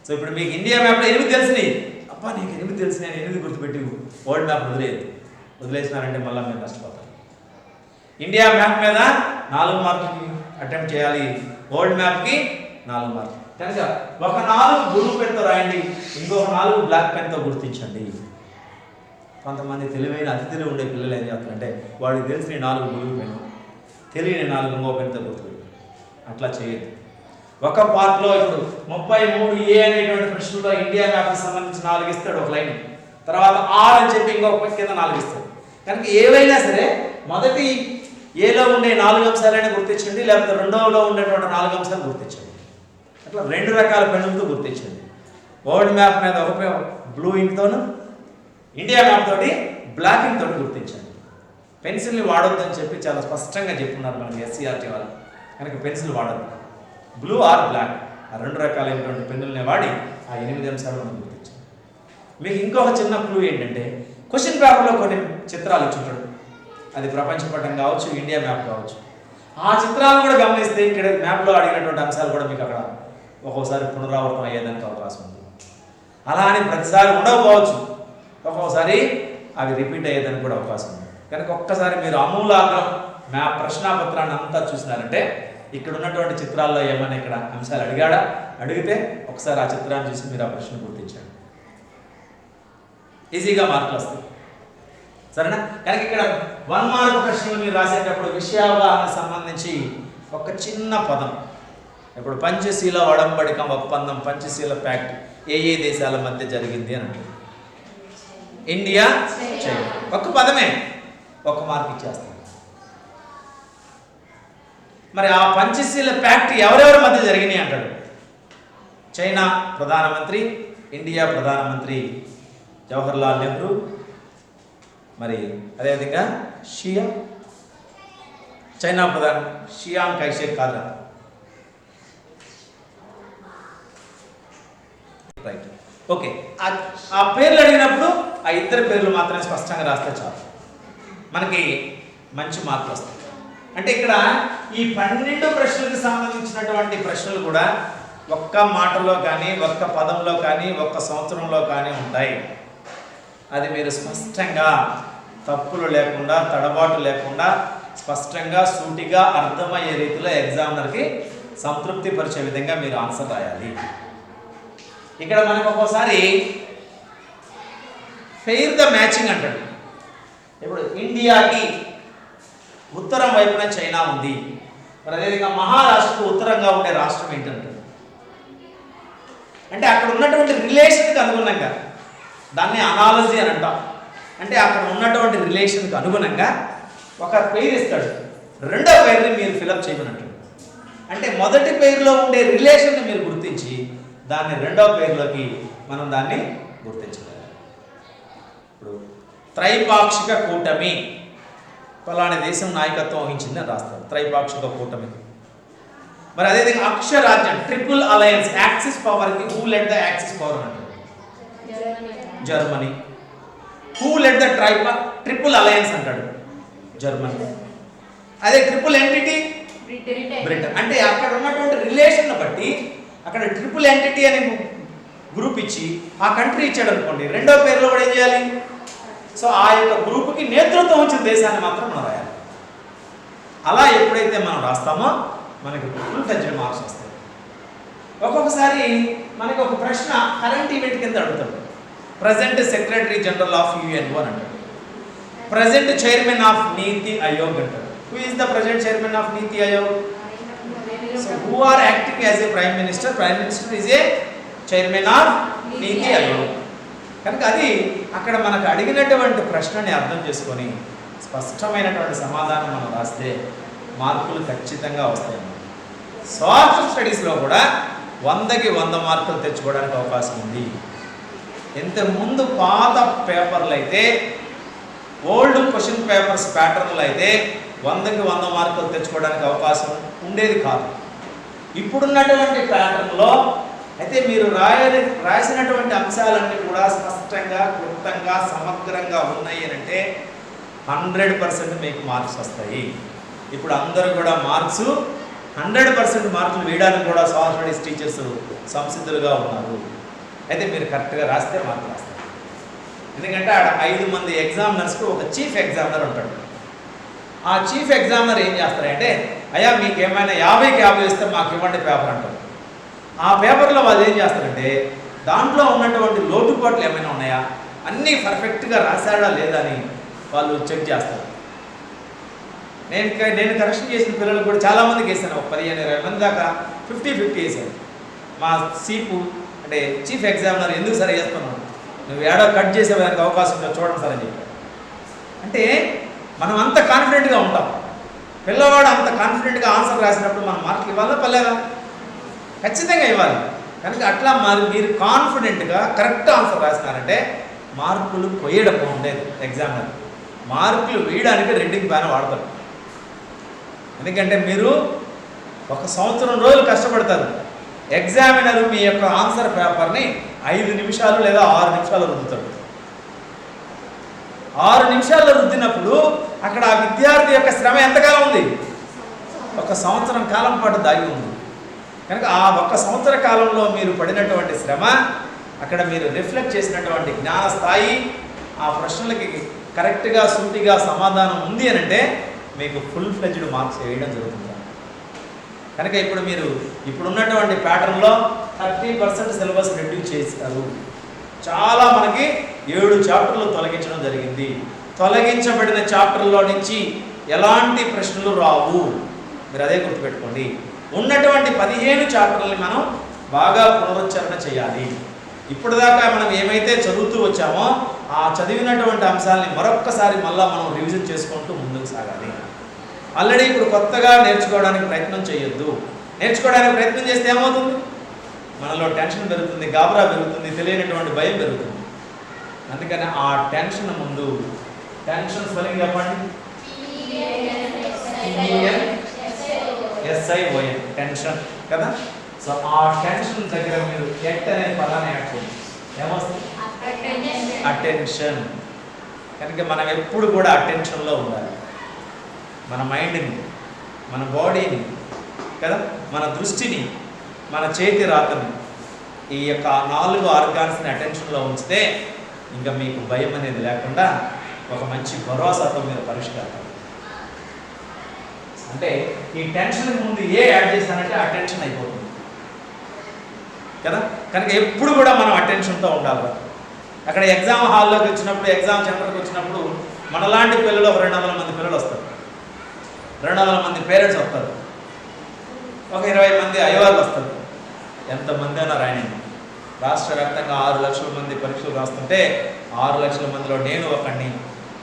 సో ఇప్పుడు మీకు ఇండియా మ్యాప్లో 8 తెలిసినాయి, అబ్బా నీకు 8 తెలిసినాయి, 8 గుర్తుపెట్టి వరల్డ్ మ్యాప్ వదిలేసినారంటే మళ్ళీ మీరు నష్టపోతారు. ఇండియా మ్యాప్ మీద 4 మార్కులకి అటెంప్ట్ చేయాలి, వరల్డ్ మ్యాప్కి 4 మార్కులు. కనుక ఒక 4 బ్లూ పెన్తో రాయండి, ఇంకొక 4 బ్లాక్ పెన్తో గుర్తించండి. కొంతమంది తెలివైన అతి తెలివి ఉండే పిల్లలు ఏం చేస్తారంటే వాడికి తెలిసిన 4 బ్లూ పెన్, తెలియని 4 ఇంకో పెన్తో గుర్తుపెట్టారు. అట్లా చేయొద్దు. ఒక పార్ట్లో ఇప్పుడు 33A అనేటువంటి ప్రశ్నలో ఇండియా మ్యాప్కి సంబంధించి 4 ఇస్తాడు ఒక లైన్, తర్వాత ఆర్ అని చెప్పి ఇంకొక కింద 4 ఇస్తాడు. కనుక ఏవైనా సరే మొదటి ఏలో ఉండే 4 అంశాలైనా గుర్తించండి, లేకపోతే రెండవలో ఉండేటువంటి 4 అంశాలు గుర్తించండి. అట్లా 2 రకాల పెన్నులతో గుర్తించండి. వరల్డ్ మ్యాప్ మీద ఒక బ్లూ ఇంక్తోను, ఇండియా మ్యాప్ తోటి బ్లాక్ ఇంక్ తోటి గుర్తించండి. పెన్సిల్ని వాడొద్దని చెప్పి చాలా స్పష్టంగా చెప్పున్నారు మనకి SCRT వాళ్ళు. కనుక పెన్సిల్ వాడద్దు, బ్లూ ఆర్ బ్లాక్ ఆ 2 రకాలైనటువంటి పెన్నులనే వాడి ఆ 8 అంశాలు మనం గుర్తించాలి. మీకు ఇంకొక చిన్న క్లూ ఏంటంటే క్వశ్చన్ పేపర్లో కొన్ని చిత్రాలు ఇచ్చుంటాడు, అది ప్రపంచ పటం కావచ్చు, ఇండియా మ్యాప్ కావచ్చు. ఆ చిత్రాలు కూడా గమనిస్తే ఇక్కడ మ్యాప్లో అడిగినటువంటి అంశాలు కూడా మీకు అక్కడ ఒక్కోసారి పునరావృతం అయ్యేదానికి అవకాశం ఉంది. అలా అని ప్రతిసారి ఉండకపోవచ్చు, ఒక్కొక్కసారి అవి రిపీట్ అయ్యేదానికి కూడా అవకాశం ఉంది. కనుక ఒక్కసారి మీరు అమూలాగ్రం మ్యాప్ ప్రశ్నాపత్రాన్ని అంతా చూసినారంటే ఇక్కడ ఉన్నటువంటి చిత్రాల్లో ఏమైనా ఇక్కడ అంశాలు అడిగాడా, అడిగితే ఒకసారి ఆ చిత్రాన్ని చూసి మీరు ఆ ప్రశ్న గుర్తించండి, ఈజీగా మార్కులు వస్తాయి. సరేనా? కనుక ఇక్కడ 1 మార్క్ ప్రశ్నలు మీరు రాసేటప్పుడు విషయావగాహనకు సంబంధించి ఒక చిన్న పదం, ఇప్పుడు పంచశీల ఒడంబడికం ఒప్పందం, పంచశీల ప్యాక్ట్ ఏ దేశాల మధ్య జరిగింది అని అంటే ఇండియా, చైనా. ఒక్క పదమే, 1 మార్క్ ఇచ్చేస్తాం. మరి ఆ పంచశీల ప్యాక్ట్ ఎవరెవరి మధ్య జరిగినాయి అంటాడు. చైనా ప్రధానమంత్రి, ఇండియా ప్రధానమంత్రి జవహర్లాల్ నెహ్రూ, మరి అదేవిధంగా చైనా ప్రధాని షియాంగ్ కైషేక్ కాదు. Right, okay. ఆ పేర్లు అడిగినప్పుడు ఆ ఇద్దరు పేర్లు మాత్రమే స్పష్టంగా రాస్తే చాలు, మనకి మంచి మార్కులు వస్తాయి. అంటే ఇక్కడ ఈ 12 ప్రశ్నలకు సంబంధించినటువంటి ప్రశ్నలు కూడా ఒక్క మాటలో కానీ, ఒక్క పదంలో కానీ, ఒక్క సంవత్సరంలో కానీ ఉంటాయి. అది మీరు స్పష్టంగా తప్పులు లేకుండా, తడబాటు లేకుండా, స్పష్టంగా సూటిగా అర్థమయ్యే రీతిలో ఎగ్జామినర్కి సంతృప్తి పరిచే విధంగా మీరు ఆన్సర్ రాయాలి. ఇక్కడ మనకు ఒక్కోసారి ఫెయిర్ ద మ్యాచింగ్ అంటాడు. ఇప్పుడు ఇండియాకి ఉత్తరం వైపున చైనా ఉంది, మరి అదేవిధంగా మహారాష్ట్రకు ఉత్తరంగా ఉండే రాష్ట్రం ఏంటంటాడు. అంటే అక్కడ ఉన్నటువంటి రిలేషన్కి అనుగుణంగా, దాన్ని అనాలజీ అని అంటాం. అంటే అక్కడ ఉన్నటువంటి రిలేషన్కి అనుగుణంగా ఒక పేరు ఇస్తాడు, రెండో పేరుని మీరు ఫిలప్ చేయమన్నట్టు. అంటే మొదటి పేరులో ఉండే రిలేషన్ని మీరు గుర్తించి దాన్ని రెండవ పేరులోకి మనం దాన్ని గుర్తించగలగాలి. ఇప్పుడు త్రైపాక్షిక కూటమి ఫలాని దేశం నాయకత్వం వహించింది అని రాస్తారు, త్రైపాక్షిక కూటమి. మరి అదేవిధంగా అక్షరాజ్యం, ట్రిపుల్ అలయన్స్, యాక్సిస్ పవర్కి who led the axis power అంటారు, Germany. Who led the triple alliance అంటాడు, జర్మనీ. అదే ట్రిపుల్ ఎంటిటీ, బ్రిటన్. అంటే అక్కడ ఉన్నటువంటి రిలేషన్ బట్టి అక్కడ ట్రిపుల్ ఎంటిటీ అనే గ్రూప్ ఇచ్చి ఆ కంట్రీ ఇచ్చాడు అనుకోండి, రెండో పేరులో కూడా ఏం చేయాలి? సో ఆ యొక్క గ్రూప్కి నేతృత్వం వచ్చిన దేశాన్ని మాత్రం మనం రాయాలి. అలా ఎప్పుడైతే మనం రాస్తామో మనకి ఫుల్ ఫ్లెడ్జ్డ్ మార్క్స్ వస్తాయి. ఒక్కొక్కసారి మనకి ఒక ప్రశ్న కరెంట్ ఈవెంట్ కింద అడుగుతాడు. Present secretary general of UNO అని అంటాడు, present chairman of NITI Aayog అంటాడు. Who is the present chairman of NITI Aayog? So who are acting as a prime minister? Prime minister is a chairman of NITI Aayog. కనుక అది అక్కడ మనకు అడిగినటువంటి ప్రశ్నని అర్థం చేసుకొని స్పష్టమైనటువంటి సమాధానం మనం రాస్తే మార్కులు ఖచ్చితంగా వస్తాయి. సోషల్ స్టడీస్లో కూడా 100కి 100 మార్కులు తెచ్చుకోవడానికి అవకాశం ఉంది. ఇంతకుముందు పాత పేపర్లు అయితే, ఓల్డ్ క్వశ్చన్ పేపర్స్ ప్యాటర్న్లు అయితే 100కి 100 మార్కులు తెచ్చుకోవడానికి అవకాశం ఉండేది కాదు. ఇప్పుడున్నటువంటి ప్యాటర్న్లో అయితే మీరు రాసినటువంటి అంశాలన్నీ కూడా స్పష్టంగా, క్లుప్తంగా, సమగ్రంగా ఉన్నాయి అని అంటే 100% మీకు మార్క్స్ వస్తాయి. ఇప్పుడు అందరూ కూడా మార్క్స్ 100% మార్కులు వేయడానికి కూడా సోషల్ స్టడీస్ టీచర్స్ సంసిద్ధులుగా ఉన్నారు. అయితే మీరు కరెక్ట్గా రాస్తే మార్కులు వస్తాయి. ఎందుకంటే ఆడ 5 మంది ఎగ్జామినర్స్కి ఒక చీఫ్ ఎగ్జామినర్ ఉంటాడు. ఆ చీఫ్ ఎగ్జామినర్ ఏం చేస్తారంటే, అయ్యా మీకు ఏమైనా 50కి 50 ఇస్తే మాకు ఇవ్వండి పేపర్ అంటారు. ఆ పేపర్లో వాళ్ళు ఏం చేస్తారంటే దాంట్లో ఉన్నటువంటి లోటుపాట్లు ఏమైనా ఉన్నాయా, అన్నీ పర్ఫెక్ట్గా రాశాడా లేదా అని వాళ్ళు చెక్ చేస్తారు. నేను కరెక్షన్ చేసిన పిల్లలు కూడా చాలామందికి వేసాను, ఒక 15-20 మంది దాకా 50-50 వేసాను. మా సీపు అంటే చీఫ్ ఎగ్జామినర్ ఎందుకు సరే వేస్తున్నాను, నువ్వు ఏడో కట్ చేసేదానికి అవకాశం ఉందో చూడండి సార్ అని చెప్పారు. అంటే మనం అంత కాన్ఫిడెంట్గా ఉంటాం, పిల్లవాడు అంత కాన్ఫిడెంట్గా ఆన్సర్ రాసినప్పుడు మనం మార్కులు ఇవ్వాలా పర్లేదా? ఖచ్చితంగా ఇవ్వాలి. కనుక అట్లా మీరు కాన్ఫిడెంట్గా కరెక్ట్ ఆన్సర్ రాసినారంటే మార్కులు కొయ్యడం ఉండేది. ఎగ్జామినర్ మార్కులు వేయడానికి రెండింగ్ ప్యాన్ వాడతారు. ఎందుకంటే మీరు 1 సంవత్సరం రోజులు కష్టపడతారు, ఎగ్జామినర్ మీ యొక్క ఆన్సర్ పేపర్ని 5 నిమిషాలు లేదా 6 నిమిషాలు రుద్దుతాడు. 6 నిమిషాల్లో రుద్దినప్పుడు అక్కడ ఆ విద్యార్థి యొక్క శ్రమ ఎంతకాలం ఉంది? 1 సంవత్సరం కాలం పాటు దాగి ఉంది. కనుక ఆ 1 సంవత్సర కాలంలో మీరు పడినటువంటి శ్రమ, అక్కడ మీరు రిఫ్లెక్ట్ చేసినటువంటి జ్ఞాన స్థాయి, ఆ ప్రశ్నలకి కరెక్ట్గా సూటిగా సమాధానం ఉంది అని అంటే మీకు ఫుల్ ఫ్లెడ్జ్డ్ మార్క్స్ వేయడం జరుగుతుంది. కనుక ఇప్పుడు మీరు ఇప్పుడున్నటువంటి ప్యాటర్న్లో 30% సిలబస్ రెడ్యూస్ చేశారు. చాలా మనకి 7 చాప్టర్లు తొలగించడం జరిగింది. తొలగించబడిన చాప్టర్లో నుంచి ఎలాంటి ప్రశ్నలు రావు, మీరు అదే గుర్తుపెట్టుకోండి. ఉన్నటువంటి 15 చాప్టర్లని మనం బాగా పునరుచ్చారణ చేయాలి. ఇప్పటిదాకా మనం ఏమైతే చదువుతూ వచ్చామో ఆ చదివినటువంటి అంశాలని మరొక్కసారి మళ్ళీ మనం రివిజన్ చేసుకుంటూ ముందుకు సాగాలి. ఆల్రెడీ ఇప్పుడు కొత్తగా నేర్చుకోవడానికి ప్రయత్నం చేయొద్దు. నేర్చుకోవడానికి ప్రయత్నం చేస్తే ఏమవుతుంది? మనలో టెన్షన్ పెరుగుతుంది, గాబరా పెరుగుతుంది, తెలియనటువంటి భయం పెరుగుతుంది. అందుకని ఆ టెన్షన్ ముందు, టెన్షన్ స్పెల్లింగ్ చెప్పండి, TENSION, టెన్షన్ కదా. సో ఆ టెన్షన్ దగ్గర మీరు ఎట్ అనే పదాన్ని యాడ్ చేయండి. ఏమొస్తుంది? అటెన్షన్. కనుక మనం ఎప్పుడు కూడా అటెన్షన్లో ఉండాలి. మన మైండ్ని, మన బాడీని కదా, మన దృష్టిని, మన చేతి రాతని, ఈ యొక్క 4 ఆర్గాన్స్ని అటెన్షన్లో ఉంచితే ఇంకా మీకు భయం అనేది లేకుండా ఒక మంచి భరోసాతో మీరు పరిష్కారం. అంటే ఈ టెన్షన్ ముందు ఏ యాడ్ చేశానంటే అటెన్షన్ అయిపోతుంది కదా. కనుక ఎప్పుడు కూడా మనం అటెన్షన్తో ఉండాలి. అక్కడ ఎగ్జామ్ హాల్లోకి వచ్చినప్పుడు, ఎగ్జామ్ సెంటర్కి వచ్చినప్పుడు మనలాంటి పిల్లలు ఒక 200 మంది పిల్లలు వస్తారు, 200 మంది పేరెంట్స్ వస్తారు, ఒక 20 మంది అయ్యవాళ్ళు వస్తారు. ఎంతమంది అయినా రాయండి. రాష్ట్ర వ్యాప్తంగా 6 లక్షల మంది పరీక్షలు రాస్తుంటే 6 లక్షల మందిలో నేను ఒకడిని,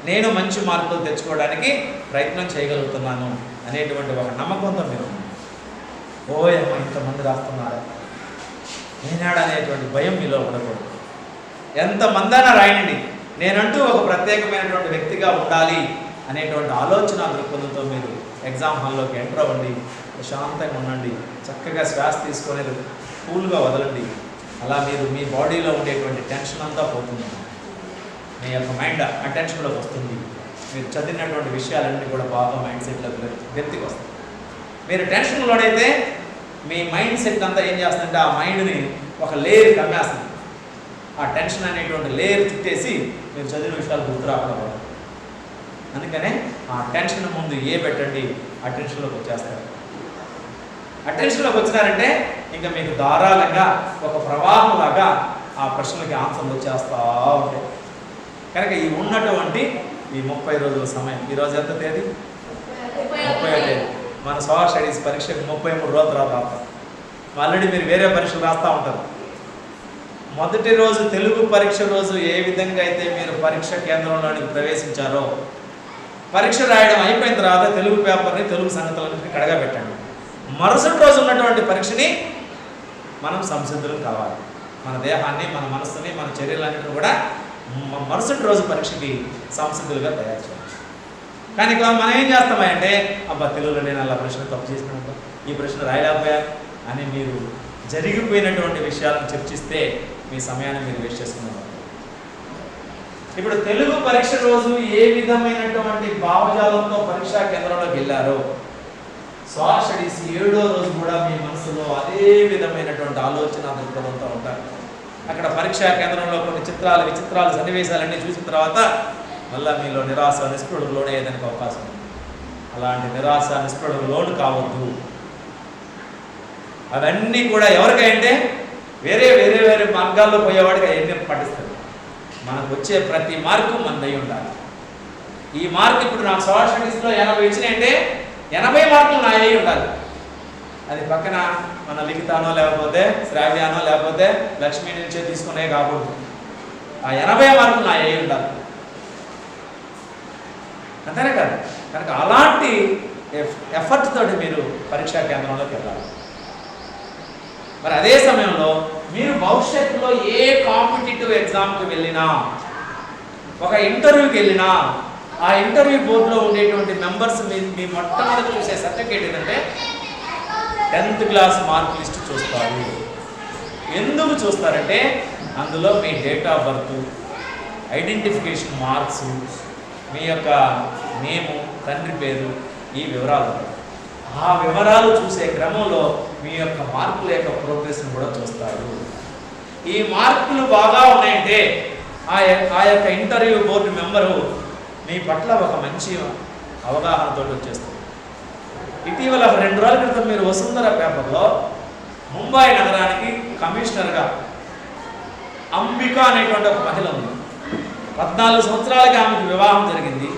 నేను మంచి మార్కులు తెచ్చుకోవడానికి ప్రయత్నం చేయగలుగుతున్నాను అనేటువంటి ఒక నమ్మకంతో మీరు ఓయమ్మ ఇంతమంది రాస్తున్నారా నేనాడనేటువంటి భయం మీలో ఉండకూడదు. ఎంతమందైనా రాయండి, నేనంటూ ఒక ప్రత్యేకమైనటువంటి వ్యక్తిగా ఉండాలి అనేటువంటి ఆలోచన దృక్పథంతో మీరు ఎగ్జామ్ హాల్లోకి ఎంటర్ అవ్వండి. ప్రశాంతంగా ఉండండి, చక్కగా శ్వాస తీసుకొని కూల్గా వదలండి. అలా మీరు మీ బాడీలో ఉండేటువంటి టెన్షన్ అంతా పోతుంది, మీ యొక్క మైండ్ అటెన్షన్లోకి వస్తుంది. మీరు చదివినటువంటి విషయాలన్నీ కూడా బాగా మైండ్ సెట్లోకి వ్యక్తికి వస్తుంది. మీరు టెన్షన్లోనైతే మీ మైండ్ సెట్ అంతా ఏం చేస్తుందంటే ఆ మైండ్ని ఒక లేయర్ కమ్మేస్తుంది. ఆ టెన్షన్ అనేటువంటి లేయర్ చుట్టేసి మీరు చదివిన విషయాలు గుర్తు రాకపోవడం. అందుకనే ఆ టెన్షన్ ముందు ఏ పెట్టండి, అటెన్షన్లోకి వచ్చేస్తారు. అటెన్షన్లోకి వచ్చినారంటే ఇంకా మీకు ధారాళంగా ఒక ప్రవాహంలాగా ఆ ప్రశ్నలకి ఆన్సర్లు వచ్చేస్తూ ఉంటాయి. కనుక ఈ ఉన్నటువంటి ఈ 30 రోజుల సమయం, ఈరోజు ఎంత తేదీ? 30వ తేదీ. మన సోషల్ స్టడీస్ పరీక్షకు 33 రోజుల తర్వాత రాస్తాం. ఆల్రెడీ మీరు వేరే పరీక్షలు రాస్తూ ఉంటారు. మొదటి రోజు తెలుగు పరీక్ష రోజు ఏ విధంగా అయితే మీరు పరీక్ష కేంద్రంలోనికి ప్రవేశించారో, పరీక్ష రాయడం అయిపోయిన తర్వాత తెలుగు పేపర్ని, తెలుగు సంగతులన్నింటినీ కడగా పెట్టండి. మరుసటి రోజు ఉన్నటువంటి పరీక్షని మనం సంసిద్ధులు కావాలి. మన దేహాన్ని, మన మనస్సుని, మన చర్యలన్నింటినీ కూడా మరుసటి రోజు పరీక్షకి సంసిద్ధులుగా తయారు చేయాలి. కానీ మనం ఏం చేస్తామంటే అబ్బా తెలుగులో నేను అలా ప్రశ్న తప్పు చేసినాను, ఈ ప్రశ్న రాయలేకపోయా అని మీరు జరిగిపోయినటువంటి విషయాలను చర్చిస్తే మీ సమయాన్ని మీరు వేస్ట్ చేసుకున్నారు. ఇప్పుడు తెలుగు పరీక్ష రోజు ఏ విధమైనటువంటి భావజాలంతో పరీక్షా కేంద్రంలోకి వెళ్ళారో, సోషల్ స్టడీస్ 7వ రోజు కూడా మీ మనసులో అదే విధమైనటువంటి ఆలోచన దృక్పథంతో ఉంటారు. అక్కడ పరీక్షా కేంద్రంలో కొన్ని చిత్రాలు, విచిత్రాలు, సన్నివేశాలన్నీ చూసిన తర్వాత మళ్ళీ మీలో నిరాశ, నిస్పృహకు లోనే ఏదైనా అవకాశం ఉంది. అలాంటి నిరాశ, నిస్పృహకు లోను కావద్దు. అవన్నీ కూడా ఎవరికంటే వేరే వేరే వేరే మార్గాల్లో పోయేవాడికి అవన్నీ పట్టిస్తారు. మనకు వచ్చే ప్రతి మార్కు మనదై ఉండాలి. ఈ మార్క్ ఇప్పుడు నాకు సోషల్ స్టడీస్లో 80 వచ్చినాయంటే 80 మార్కులు నా అయి ఉండాలి. అది పక్కన మన లిఖితానో లేకపోతే శ్రావ్యానో లేకపోతే లక్ష్మీ నుంచే తీసుకునే కాకూడదు. ఆ 80 మార్కులు నా అయి ఉండాలి. అంతేనే కాదు. కనుక అలాంటి ఎఫర్ట్ తోటి మీరు పరీక్షా కేంద్రంలోకి వెళ్ళాలి. మరి అదే సమయంలో మీరు భవిష్యత్తులో ఏ కాంపిటేటివ్ ఎగ్జామ్కి వెళ్ళినా, ఒక ఇంటర్వ్యూకి వెళ్ళినా, ఆ ఇంటర్వ్యూ బోర్డులో ఉండేటువంటి మెంబర్స్ మీ మొట్టమొదటి చూసే సర్టిఫికేట్ ఏంటంటే 10th క్లాస్ మార్క్ లిస్ట్ చూస్తారు. ఎందుకు చూస్తారంటే అందులో మీ date of birth, identification marks, మీ యొక్క నేము, తండ్రి పేరు, ఈ వివరాలు. ఆ వివరాలు చూసే క్రమంలో మీ యొక్క మార్కుల యొక్క ప్రోగ్రెస్ని కూడా చూస్తారు. ఈ మార్కులు బాగా ఉన్నాయంటే ఆ యొక్క ఇంటర్వ్యూ బోర్డు మెంబరు మీ పట్ల ఒక మంచి అవగాహనతో వచ్చేస్తుంది. ఇటీవల 2 రోజుల క్రితం మీరు వసుంధర పేపర్లో ముంబై నగరానికి కమిషనర్గా అంబిక అనేటువంటి ఒక మహిళ ఉంది. 14 సంవత్సరాలకి ఆమెకు వివాహం జరిగింది,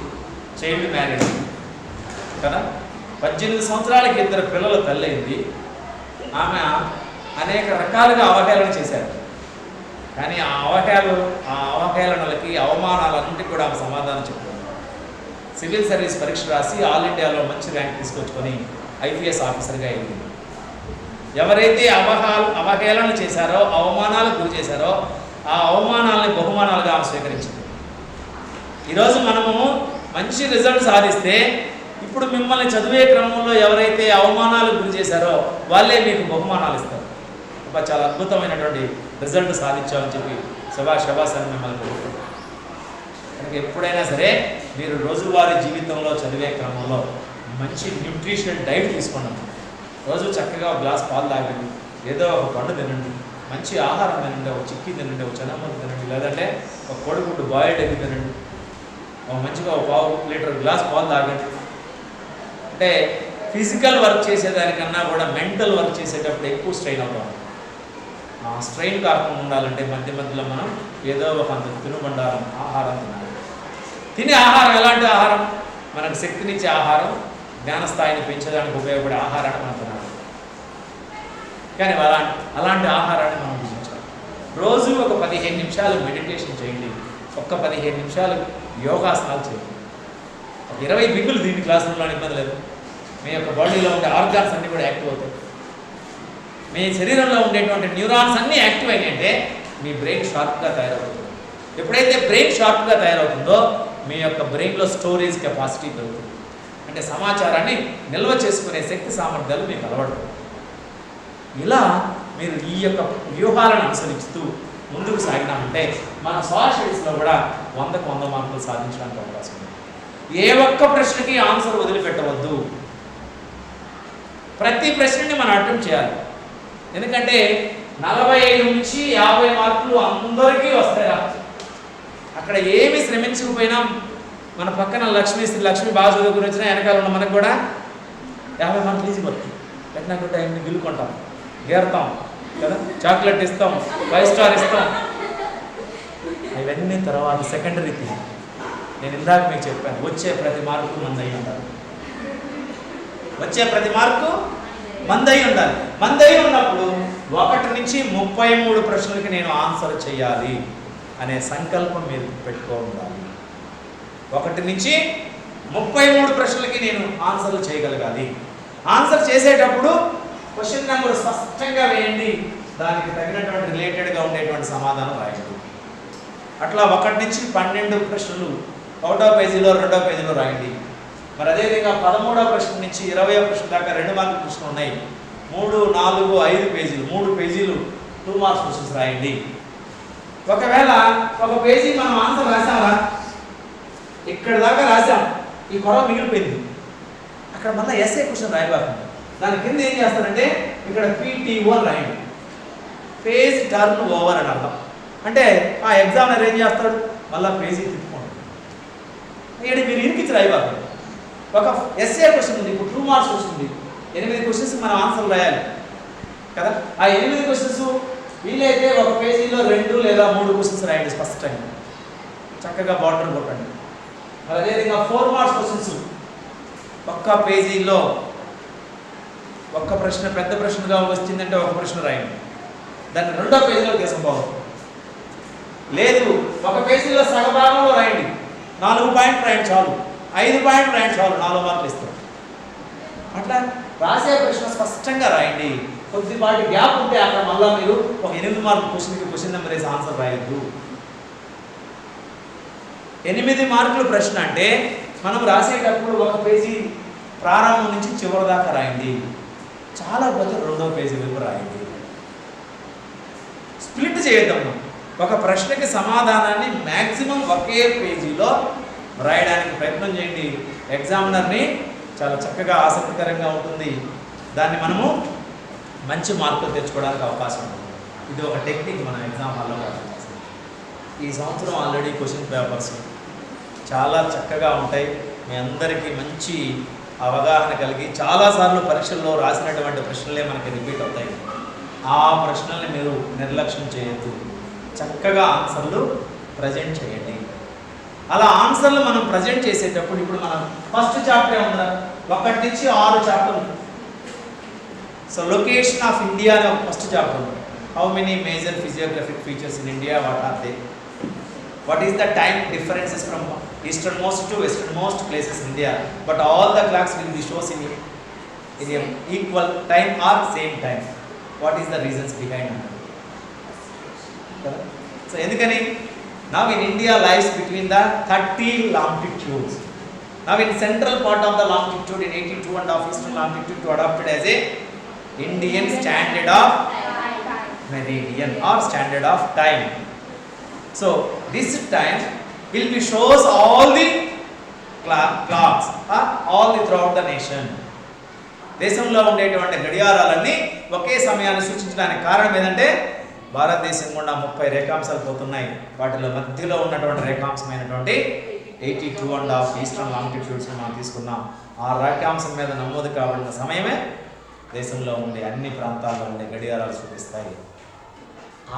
చైల్డ్ మ్యారేజ్ కదా. 18 సంవత్సరాలకి 2 పిల్లల తల్లయింది. ఆమె అనేక రకాలుగా అవహేళన చేశారు. కానీ ఆ అవహేళనలకి అవమానాలన్నింటికి కూడా ఆమె సమాధానం చెప్తుంది. సివిల్ సర్వీస్ పరీక్ష రాసి ఆల్ ఇండియాలో మంచి ర్యాంక్ తీసుకొచ్చుకొని ఐపీఎస్ ఆఫీసర్గా అయింది. ఎవరైతే అవహేళన చేశారో, అవమానాలకు గురి చేశారో, ఆ అవమానాలని బహుమానాలుగా ఆమె స్వీకరించింది. ఈరోజు మనము మంచి రిజల్ట్ సాధిస్తే ఇప్పుడు మిమ్మల్ని చదివే క్రమంలో ఎవరైతే అవమానాలకు గురి చేశారో వాళ్ళే మీకు బహుమానాలు ఇస్తారు. చాలా అద్భుతమైనటువంటి రిజల్ట్ సాధించామని చెప్పి శభాష్ అని మిమ్మల్ని కోరుకుంటారు. కనుక ఎప్పుడైనా సరే మీరు రోజువారీ జీవితంలో చదివే క్రమంలో మంచి న్యూట్రిషన్ డైట్ తీసుకోండి. రోజు చక్కగా ఒక గ్లాస్ పాలు తాగండి, ఏదో ఒక పండు తినండి, మంచి ఆహారం తినండి, ఒక చిక్కీ తినండి, ఒక చెనమ్మలు తినండి, లేదంటే ఒక కోడిగుడ్డు బాయిల్డ్ ఎగ్ తినండి, ఒక మంచిగా ఒక 1/2 లీటర్ గ్లాస్ పాలు తాగండి. అంటే ఫిజికల్ వర్క్ చేసేదానికన్నా కూడా మెంటల్ వర్క్ చేసేటప్పుడు ఎక్కువ స్ట్రెయిన్ అవుతాం. ఆ స్ట్రెయిన్ కాకుండా ఉండాలంటే మధ్య మధ్యలో మనం ఏదో ఒక అంత తినుబండారం ఆహారం తినాలి. తినే ఆహారం ఎలాంటి ఆహారం? మనకు శక్తినిచ్చే ఆహారం, జ్ఞాన స్థాయిని పెంచడానికి ఉపయోగపడే ఆహారాన్ని మనం తినాలి. కానీ అలాంటి ఆహారాన్ని మనం భుజించాలి. రోజు ఒక 15 నిమిషాలు మెడిటేషన్ చేయండి, ఒక్క 15 నిమిషాలు యోగాసనాలు చేయండి. 20 బిగులు దీని క్లాస్ రూమ్లో ఇబ్బంది లేదు. మీ యొక్క బాడీలో ఉండే ఆర్గాన్స్ అన్నీ కూడా యాక్టివ్ అవుతాయి. మీ శరీరంలో ఉండేటువంటి న్యూరాన్స్ అన్నీ యాక్టివ్ అయినాయంటే మీ బ్రెయిన్ షార్ప్గా తయారవుతుంది. ఎప్పుడైతే బ్రెయిన్ షార్ప్గా తయారవుతుందో మీ యొక్క బ్రెయిన్లో స్టోరేజ్ కెపాసిటీ పెరుగుతుంది. అంటే సమాచారాన్ని నిల్వ చేసుకునే శక్తి సామర్థ్యాలు మీకు అలవడతాయి. ఇలా మీరు ఈ యొక్క వ్యూహాలను అనుసరిస్తూ ముందుకు సాగినామంటే మన సోషల్స్లో కూడా 100కు 100 మార్కులు సాధించడానికి అవకాశం ఉంది. ఏ ఒక్క ప్రశ్నకి ఆన్సర్ వదిలిపెట్టవద్దు. ప్రతి ప్రశ్నని మనం అటెంప్ట్ చేయాలి. ఎందుకంటే 45 నుంచి 50 మార్కులు అందరికీ వస్తాయి. అక్కడ ఏమి శ్రమించకపోయినా మన పక్కన లక్ష్మి బాగా చదువుకుని వచ్చినా వెనకాల ఉన్న మనకు కూడా 50 మార్కులు ఈజీ పడుతుంది. పెట్టినాకుంటే ఆయన్ని గిల్లుకుంటాం, గేరుతాం కదా, చాక్లెట్ ఇస్తాం, 5 స్టార్ ఇస్తాం. ఇవన్నీ తర్వాత సెకండరీ థింగ్. నేను ఇందాక మీకు చెప్పాను, వచ్చే ప్రతి మార్కు మందై ఉండాలి. వచ్చే ప్రతి మార్కు మందై ఉండాలి. మందై ఉన్నప్పుడు 1 నుంచి 33 ప్రశ్నలకి నేను ఆన్సర్ చేయాలి అనే సంకల్పం మీరు పెట్టుకోవాలి. 1 నుంచి 33 ప్రశ్నలకి నేను ఆన్సర్లు చేయగలగాలి. ఆన్సర్ చేసేటప్పుడు క్వశ్చన్ నెంబర్ స్పష్టంగా వేయండి, దానికి తగినటువంటి రిలేటెడ్గా ఉండేటువంటి సమాధానం రాయండి. అట్లా 1 నుంచి 12 ప్రశ్నలు 1వ పేజీలో 2వ పేజీలో రాయండి. మరి అదేవిధంగా 13వ ప్రశ్న నుంచి 20వ ప్రశ్న దాకా 2 మార్కుల ప్రశ్నలు ఉన్నాయి. 3, 4, 5 పేజీలు 3 పేజీలు 2 మార్క్స్ క్వశ్చన్స్ రాయండి. ఒకవేళ ఒక పేజీ మనం ఆన్సర్ రాసామా, ఇక్కడ దాకా రాసాం, ఈ కొరవ మిగిలిపోయింది, అక్కడ మళ్ళీ ఎస్ఏ క్వశ్చన్ రాయబాకండి. దాని కింద ఏం చేస్తారంటే ఇక్కడ PTO రాయండి, పేజ్ టర్న్ ఓవర్ అని అర్థం. అంటే ఆ ఎగ్జామినర్ ఏం చేస్తాడు, మళ్ళీ పేజీ తిప్పుకోండి. ఇక్కడ మీరు ఇరికించి రాయబాకండి. ఒక ఎస్ఏ క్వశ్చన్ ఉంది, ఇప్పుడు 2 మార్క్స్ వస్తుంది, 8 క్వశ్చన్స్ మనం ఆన్సర్ రాయాలి కదా. ఆ 8 క్వశ్చన్స్ వీలైతే ఒక పేజీలో 2 లేదా 3 క్వశ్చన్స్ రాయండి స్పష్టంగా, చక్కగా బార్డర్ కొట్టండి. మరి అదేవిధంగా 4 మార్క్స్ క్వశ్చన్స్ ఒక్క పేజీలో ఒక్క ప్రశ్న పెద్ద ప్రశ్నగా వచ్చిందంటే ఒక ప్రశ్న రాయండి, దాన్ని 2వ పేజీలో తీసుకుపోవాలి. లేదు ఒక పేజీలో సగభాగంలో రాయండి, 4 పాయింట్ రాయండి చాలు, 5 పాయింట్ రాయండి చాలు, 4 మార్కులు ఇస్తారు. అట్లా రాసే ప్రశ్న స్పష్టంగా రాయండి. కొద్దిపాటి గ్యాప్ ఉంటే అక్కడ మళ్ళీ మీరు ఒక 8 మార్కుల క్వశ్చన్ నెంబర్ వేసి ఆన్సర్ రాయద్దు. 8 మార్కుల ప్రశ్న అంటే మనం రాసేటప్పుడు ఒక పేజీ ప్రారంభం నుంచి చివరి దాకా రాయండి, చాలా పోతే 2వ పేజీ వైపు రాయండి. స్ప్లిట్ చేయొద్దాం. ఒక ప్రశ్నకి సమాధానాన్ని మ్యాక్సిమం ఒకే పేజీలో రాయడానికి ప్రయత్నం చేయండి. ఎగ్జామినర్ని చాలా చక్కగా ఆసక్తికరంగా ఉంటుంది, దాన్ని మనము మంచి మార్కులు తెచ్చుకోవడానికి అవకాశం ఉంటుంది. ఇది ఒక టెక్నిక్ మన ఎగ్జామ్ హాల్లో వాడుతుంది. ఈ సంవత్సరం ఆల్రెడీ క్వశ్చన్ పేపర్స్ చాలా చక్కగా ఉంటాయి. మీ అందరికీ మంచి అవగాహన కలిగి చాలాసార్లు పరీక్షల్లో రాసినటువంటి ప్రశ్నలే మనకి రిపీట్ అవుతాయి. ఆ ప్రశ్నల్ని మీరు నిర్లక్ష్యం చేయొద్దు, చక్కగా ఆన్సర్లు ప్రజెంట్ చేయండి. అలా ఆన్సర్లు మనం ప్రజెంట్ చేసేటప్పుడు ఇప్పుడు మనం ఫస్ట్ చాప్టర్ ఉందా, 1 నుంచి 6 చాప్టర్లు. సో లొకేషన్ ఆఫ్ ఇండియా అనే ఫస్ట్ చాప్టర్ ఉంది. How many major physiographic features in India, what are they, what is the time differences from easternmost to westernmost places in India, but all the clocks will be shows in a equal time or same time. What is the reasons behind it? So endukani now in India lies between the 30 longitudes. Now in central part of the longitude in 82.5 eastern longitude to adopted as a Indian standard of meridian or standard of time. So this time will be shows all the clocks all the throughout the nation. దేశంలో ఉండేటువంటి గడియారాలన్నీ ఒకే సమయాన్ని సూచించడానికి కారణం ఏంటంటే భారతదేశం గుండా 30 రేఖాంశాలు పోతున్నాయి. వాటిలో మధ్యలో ఉన్నటువంటి రేఖాంశమైనటువంటి 82.5 ఈస్టర్న్ లాంగిట్యూడ్స్ మనం తీసుకున్నాం. ఆ రేఖాంశం మీద నమోదు కాబడిన సమయమే దేశంలో ఉండే అన్ని ప్రాంతాల్లో ఉండే గడియారాలు చూపిస్తాయి.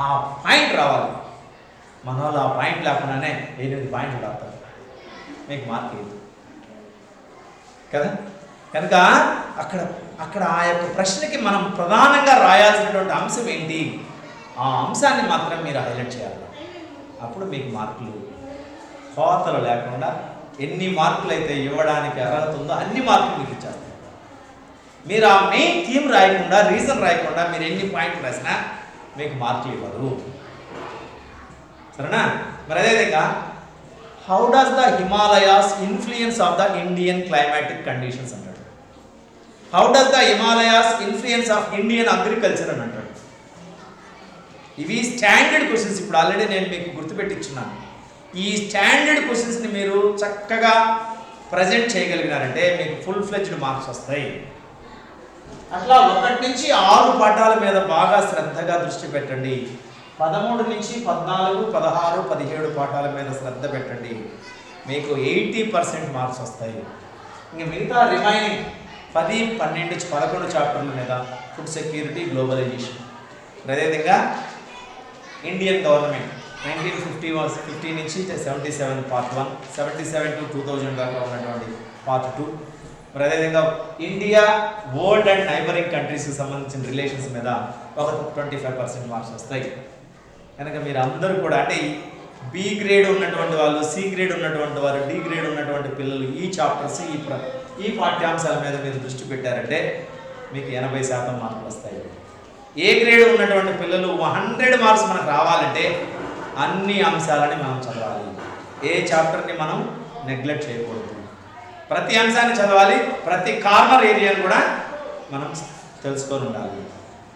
ఆ పాయింట్ రావాలి. మన వాళ్ళు ఆ పాయింట్ లేకుండానే 8 పాయింట్లు రాస్తారు, మీకు మార్క్ లేదు కదా. కనుక అక్కడ ఆ యొక్క ప్రశ్నకి మనం ప్రధానంగా రాయాల్సినటువంటి అంశం ఏంటి, ఆ అంశాన్ని మాత్రం మీరు హైలైట్ చేయాలి. అప్పుడు మీకు మార్కులు కోతలు లేకుండా ఎన్ని మార్కులు అయితే ఇవ్వడానికి అర్హత ఉందో అన్ని మార్కులు మీకు ఇచ్చేస్తారు. మీరు ఆ మెయిన్ థీమ్ రాయకుండా, రీజన్ రాయకుండా మీరు ఎన్ని పాయింట్లు రాసినా మీకు మార్కులు ఇవ్వరు, సరేనా. మరి అదేవిధంగా how does the Himalayas influence of the Indian climatic conditions అంటాడు. How does the Himalayas influence of Indian agriculture అని అంటాడు. ఇవి స్టాండర్డ్ క్వశ్చన్స్. ఇప్పుడు ఆల్రెడీ నేను మీకు గుర్తుపెట్టించున్నాను. ఈ స్టాండర్డ్ క్వశ్చన్స్ని మీరు చక్కగా ప్రజెంట్ చేయగలిగినారంటే మీకు ఫుల్ ఫ్లెడ్జ్డ్ మార్క్స్ వస్తాయి. అట్లా 1 నుంచి 6 పాఠాల మీద బాగా శ్రద్ధగా దృష్టి పెట్టండి. 13 నుంచి 14, 16, 17 పాఠాల మీద శ్రద్ధ పెట్టండి. మీకు 80% మార్క్స్ వస్తాయి. ఇంక మిగతా రిమైనింగ్ 10, 12, 11 చాప్టర్ల మీద ఫుడ్ సెక్యూరిటీ, గ్లోబలైజేషన్, అదేవిధంగా ఇండియన్ గవర్నమెంట్ 1950 నుంచి 77 పార్ట్ 1, 77 to 2000 దాకా ఉన్నటువంటి పార్ట్ 2, మరి అదేవిధంగా ఇండియా, వరల్డ్ అండ్ నైబరింగ్ కంట్రీస్కి సంబంధించిన రిలేషన్స్ మీద ఒక 25% మార్క్స్ వస్తాయి. కనుక మీరు అందరూ కూడా అంటే బి గ్రేడ్ ఉన్నటువంటి వాళ్ళు, సి గ్రేడ్ ఉన్నటువంటి వారు, డి గ్రేడ్ ఉన్నటువంటి పిల్లలు ఈ చాప్టర్స్ ఈ పాఠ్యాంశాల మీద మీరు దృష్టి పెట్టారంటే మీకు 80% మార్కులు వస్తాయి. ఏ గ్రేడ్ ఉన్నటువంటి పిల్లలు 100 మార్క్స్ మనకు రావాలంటే అన్ని అంశాలని మనం చదవాలి. ఏ చాప్టర్ని మనం నెగ్లెక్ట్ చేయకూడదు. ప్రతి అంశాన్ని చదవాలి. ప్రతి కార్నర్ ఏరియాను కూడా మనం తెలుసుకొని ఉండాలి.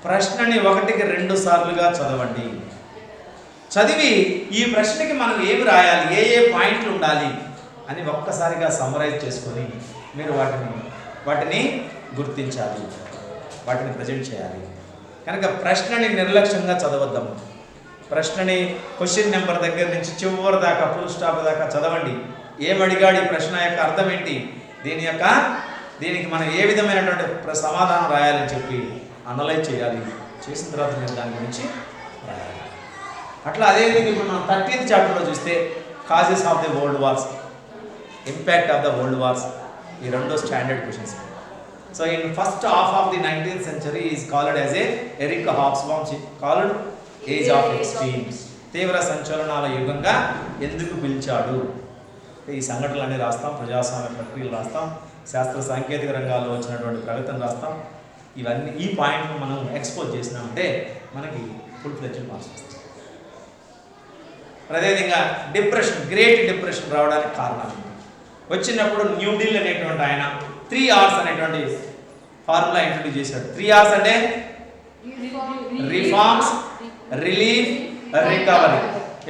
ప్రశ్నని 1కి 2 సార్లుగా చదవండి. చదివి ఈ ప్రశ్నకి మనం ఏమి రాయాలి, ఏ పాయింట్లు ఉండాలి అని ఒక్కసారిగా సమ్మరైజ్ చేసుకొని మీరు వాటిని గుర్తించాలి, వాటిని ప్రజెంట్ చేయాలి. కనుక ప్రశ్నని నిర్లక్ష్యంగా చదవద్దాము. ప్రశ్నని క్వశ్చన్ నెంబర్ దగ్గర నుంచి చివరి దాకా, ఫుల్ స్టాప్ దాకా చదవండి. ఏమడిగాడు, ఈ ప్రశ్న యొక్క అర్థం ఏంటి, దీనికి మనం ఏ విధమైనటువంటి సమాధానం రాయాలని చెప్పి అనలైజ్ చేయాలి. చేసిన తర్వాత మీరు దాని గురించి రాయాలి. అట్లా అదేవిధంగా ఇప్పుడు మనం 13th చాప్టర్లో చూస్తే causes of the world wars, impact of the world wars, ఈ 2 standard questions. So in first half of the 19th century is called as Eric Hobsbawm called age of extremes, తీవ్ర సంచలనాల యుగంగా ఎందుకు పిలిచాడు. ఈ సంఘటనలన్నీ రాస్తాం, ప్రజాస్వామ్య ప్రక్రియలు రాస్తాం, శాస్త్ర సాంకేతిక రంగాల్లో వచ్చినటువంటి ప్రగతిని రాస్తాం. ఇవన్నీ ఈ పాయింట్ను మనం ఎక్స్పోజ్ చేసినామంటే మనకి ఫుల్ ఫ్లెడ్జ్డ్ మార్క్స్ వస్తాయి. అదేవిధంగా డిప్రెషన్, గ్రేట్ డిప్రెషన్ రావడానికి కారణం వచ్చినప్పుడు న్యూ డీల్ అనేటువంటి ఆయన 3 R's అనేటువంటి ఫార్ములా ఇంట్రొడ్యూస్ చేశాడు. 3 R's అంటే రిఫార్మ్స్, రిలీఫ్, రికవరీ.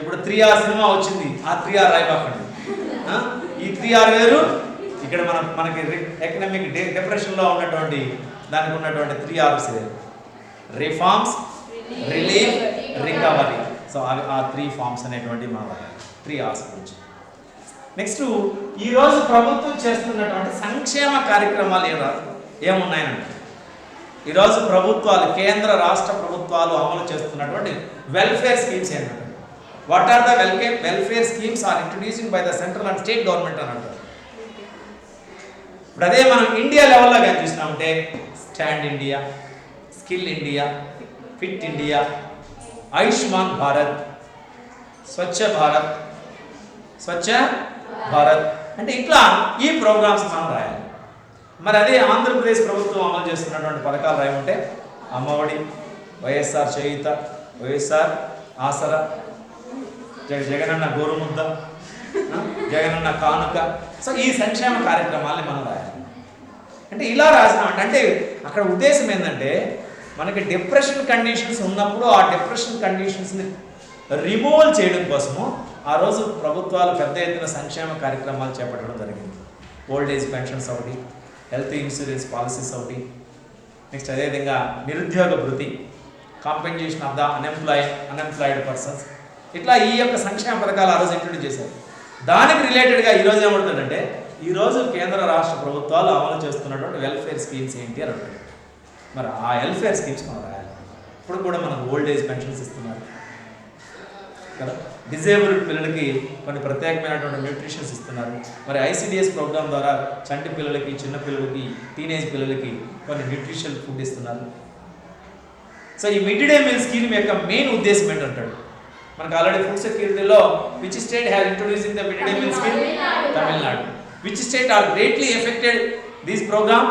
ఇప్పుడు 3R సినిమా వచ్చింది, ఆ 3R రాయబాకండి. ఈ 3R వేరు, ఇక్కడ మనకి ఎకనామిక్ డిప్రెషన్లో ఉన్నటువంటి దానికి ఉన్నటువంటి 3R's వేరు. Reforms, relief, recovery. సో ఆ 3 ఫార్మ్స్ అనేటువంటి మన 3R's గురించి. నెక్స్ట్ ఈరోజు ప్రభుత్వం చేస్తున్నటువంటి సంక్షేమ కార్యక్రమాలు ఏమున్నాయనంటే ఈరోజు ప్రభుత్వాలు, కేంద్ర రాష్ట్ర ప్రభుత్వాలు అమలు చేస్తున్నటువంటి వెల్ఫేర్ స్కీమ్స్ ఏంటంటే, what are the welfare schemes are introducing by the central and state government అని అంటారు. ఇప్పుడు అదే మనం ఇండియా లెవెల్లో కానీ చూసినామంటే stand India, skill India, fit India, Ayushman Bharat, Swachh Bharat, Swachh Bharat అంటే ఇట్లా ఈ ప్రోగ్రామ్స్ మనం రాయాలి. మరి అదే ఆంధ్రప్రదేశ్ ప్రభుత్వం అమలు చేస్తున్నటువంటి పథకాలు రాయమంటే అమ్మఒడి, వైఎస్ఆర్ చేయూత, వైఎస్ఆర్ ఆసరా, జగనన్న గోరుముద్ద, జగనన్న కానుక. సో ఈ సంక్షేమ కార్యక్రమాల్ని మనం రాయాలి. అంటే ఇలా రాసినామంటే అంటే అక్కడ ఉద్దేశం ఏంటంటే మనకి డిప్రెషన్ కండిషన్స్ ఉన్నప్పుడు ఆ డిప్రెషన్ కండిషన్స్ని రిమూవల్ చేయడం కోసము ఆ రోజు ప్రభుత్వాలు పెద్ద ఎత్తున సంక్షేమ కార్యక్రమాలు చేపట్టడం జరిగింది. ఓల్డ్ ఏజ్ పెన్షన్స్ ఒకటి, హెల్త్ ఇన్సూరెన్స్ పాలసీస్ ఒకటి, నెక్స్ట్ అదేవిధంగా నిరుద్యోగ భృతి, compensation of the unemployed persons, ఇట్లా ఈ యొక్క సంక్షేమ పథకాలు ఆ రోజు ఇంట్రడ్యూస్ చేశారు. దానికి రిలేటెడ్గా ఈరోజు ఏమవుతుందంటే ఈరోజు కేంద్ర రాష్ట్ర ప్రభుత్వాలు అమలు చేస్తున్నటువంటి వెల్ఫేర్ స్కీమ్స్ ఏంటి అని అంటారు. మరి ఆ వెల్ఫేర్ స్కీమ్స్ మనం రాయాలి. ఇప్పుడు కూడా మనకు ఓల్డ్ ఏజ్ పెన్షన్స్ ఇస్తున్నారు కదా, డిజేబుల్డ్ పిల్లలకి కొన్ని ప్రత్యేకమైనటువంటి న్యూట్రిషన్స్ ఇస్తున్నారు. మరి ఐసిడిఎస్ ప్రోగ్రామ్ ద్వారా చంటి పిల్లలకి, చిన్న పిల్లలకి, టీనేజ్ పిల్లలకి కొన్ని న్యూట్రిషన్ ఫుడ్ ఇస్తున్నారు. సో ఈ మిడ్ డే మీల్ స్కీమ్ యొక్క మెయిన్ ఉద్దేశం ఏంటంటాడు, మనకు ఆల్రెడీ ఫుడ్ సెక్యూరిటీలో which state has introducing the mid day meal scheme? Tamil Nadu. Which state are greatly affected this program?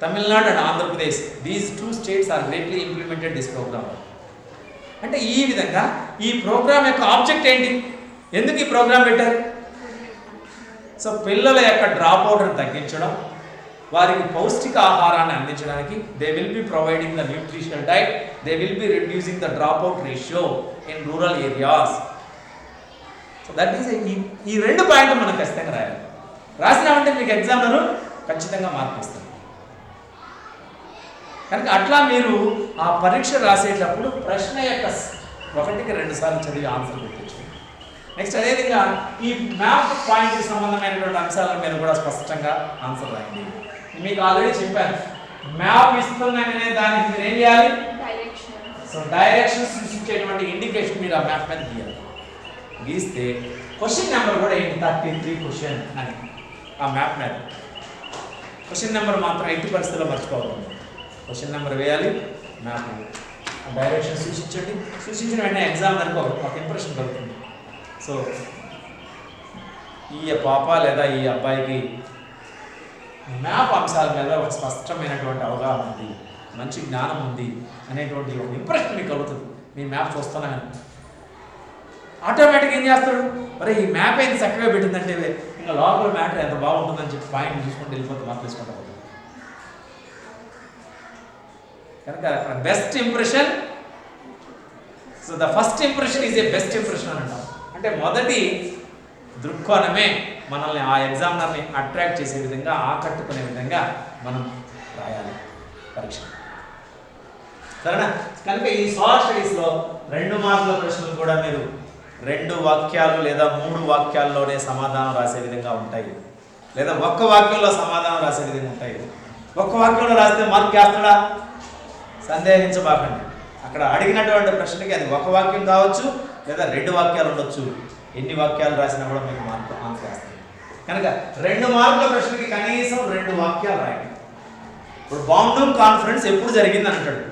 Tamil Nadu and Andhra Pradesh. These 2 states are greatly implemented this program. అంటే ఈ విధంగా ఈ programme యొక్క ఆబ్జెక్ట్ ఏంటి, ఎందుకు ఈ ప్రోగ్రామ్ పెట్టారు? సో పిల్లల యొక్క డ్రాప్ అవుట్ని తగ్గించడం, వారికి పౌష్టిక ఆహారాన్ని అందించడానికి they will be providing the nutritional diet, they will be reducing the drop out ratio in rural areas. So that is ఈ 2 పాయింట్లు మనం ఖచ్చితంగా రాయాలి. రాసినామంటే మీకు ఎగ్జామ్లను ఖచ్చితంగా మార్పు ఇస్తారు. కనుక అట్లా మీరు ఆ పరీక్ష రాసేటప్పుడు ప్రశ్న యొక్క 1కి 2 సార్లు చదివి ఆన్సర్ పెట్టచ్చు. నెక్స్ట్ అదేవిధంగా ఈ మ్యాప్ పాయింట్కి సంబంధమైనటువంటి అంశాల మీద కూడా స్పష్టంగా ఆన్సర్ రాయండి. మీకు ఆల్రెడీ చెప్పాను, మ్యాప్ ఇస్తున్నానే దానికి మీరు ఏం చేయాలి? సో డైరెక్షన్స్ సూచించేటువంటి ఇండికేషన్ మీరు ఆ మ్యాప్ మీద గీయాలి. గీస్తే క్వశ్చన్ నెంబర్ కూడా ఏంటి, 33 క్వశ్చన్ అని ఆ మ్యాప్ మీద. క్వశ్చన్ నెంబర్ మాత్రం ఎట్టి పరిస్థితుల్లో మర్చిపోవాలి. క్వశ్చన్ నెంబర్ వేయాలి, మ్యాప్ డైరెక్షన్ సూచించండి. సూచించిన వెంటనే ఎగ్జామ్ అనుకో ఒక ఇంప్రెషన్ కలుగుతుంది. సో ఈ పాప లేదా ఈ అబ్బాయికి మ్యాప్ అంశాల మీద ఒక స్పష్టమైనటువంటి అవగాహన ఉంది, మంచి జ్ఞానం ఉంది అనేటువంటి ఒక ఇంప్రెషన్ మీకు కలుగుతుంది. మీ మ్యాప్ చూస్తున్నాను ఆటోమేటిక్గా ఏం చేస్తాడు, మరి ఈ మ్యాప్ అయితే చక్కగా పెట్టిందంటే ఇంకా లోపల మ్యాటర్ ఎంత బాగుంటుందని చెప్పి పాయింట్ చూసుకుంటూ వెళ్ళిపోతే మార్క్ తీసుకుంటా. కనుక అక్కడ best impression, so the first impression is a best impression అని అంటాం. అంటే మొదటి దృక్కోణమే మనల్ని ఆ ఎగ్జామినర్ని అట్రాక్ట్ చేసే విధంగా, ఆకట్టుకునే విధంగా మనం రాయాలి పరీక్ష. సరేనా? కనుక ఈ సోషల్ స్టడీస్లో 2 మార్కుల ప్రశ్నలు కూడా మీరు 2 వాక్యాలు లేదా 3 వాక్యాల్లోనే సమాధానం రాసే విధంగా ఉంటాయి, లేదా 1 వాక్యంలో సమాధానం రాసే విధంగా ఉంటాయి. 1 వాక్యంలో రాస్తే మార్క్ వేస్తాడా? సందేహించబాకండి. అక్కడ అడిగినటువంటి ప్రశ్నకి అది 1 వాక్యం కావచ్చు లేదా 2 వాక్యాలు ఉండొచ్చు. ఎన్ని వాక్యాలు రాసినా కూడా మీకు మార్క్ ఆన్సర్ వేస్తుంది. కనుక 2 మార్కుల ప్రశ్నకి కనీసం 2 వాక్యాలు రాయండి. ఇప్పుడు బాండూమ్ కాన్ఫరెన్స్ ఎప్పుడు జరిగింది అని అంటాడు.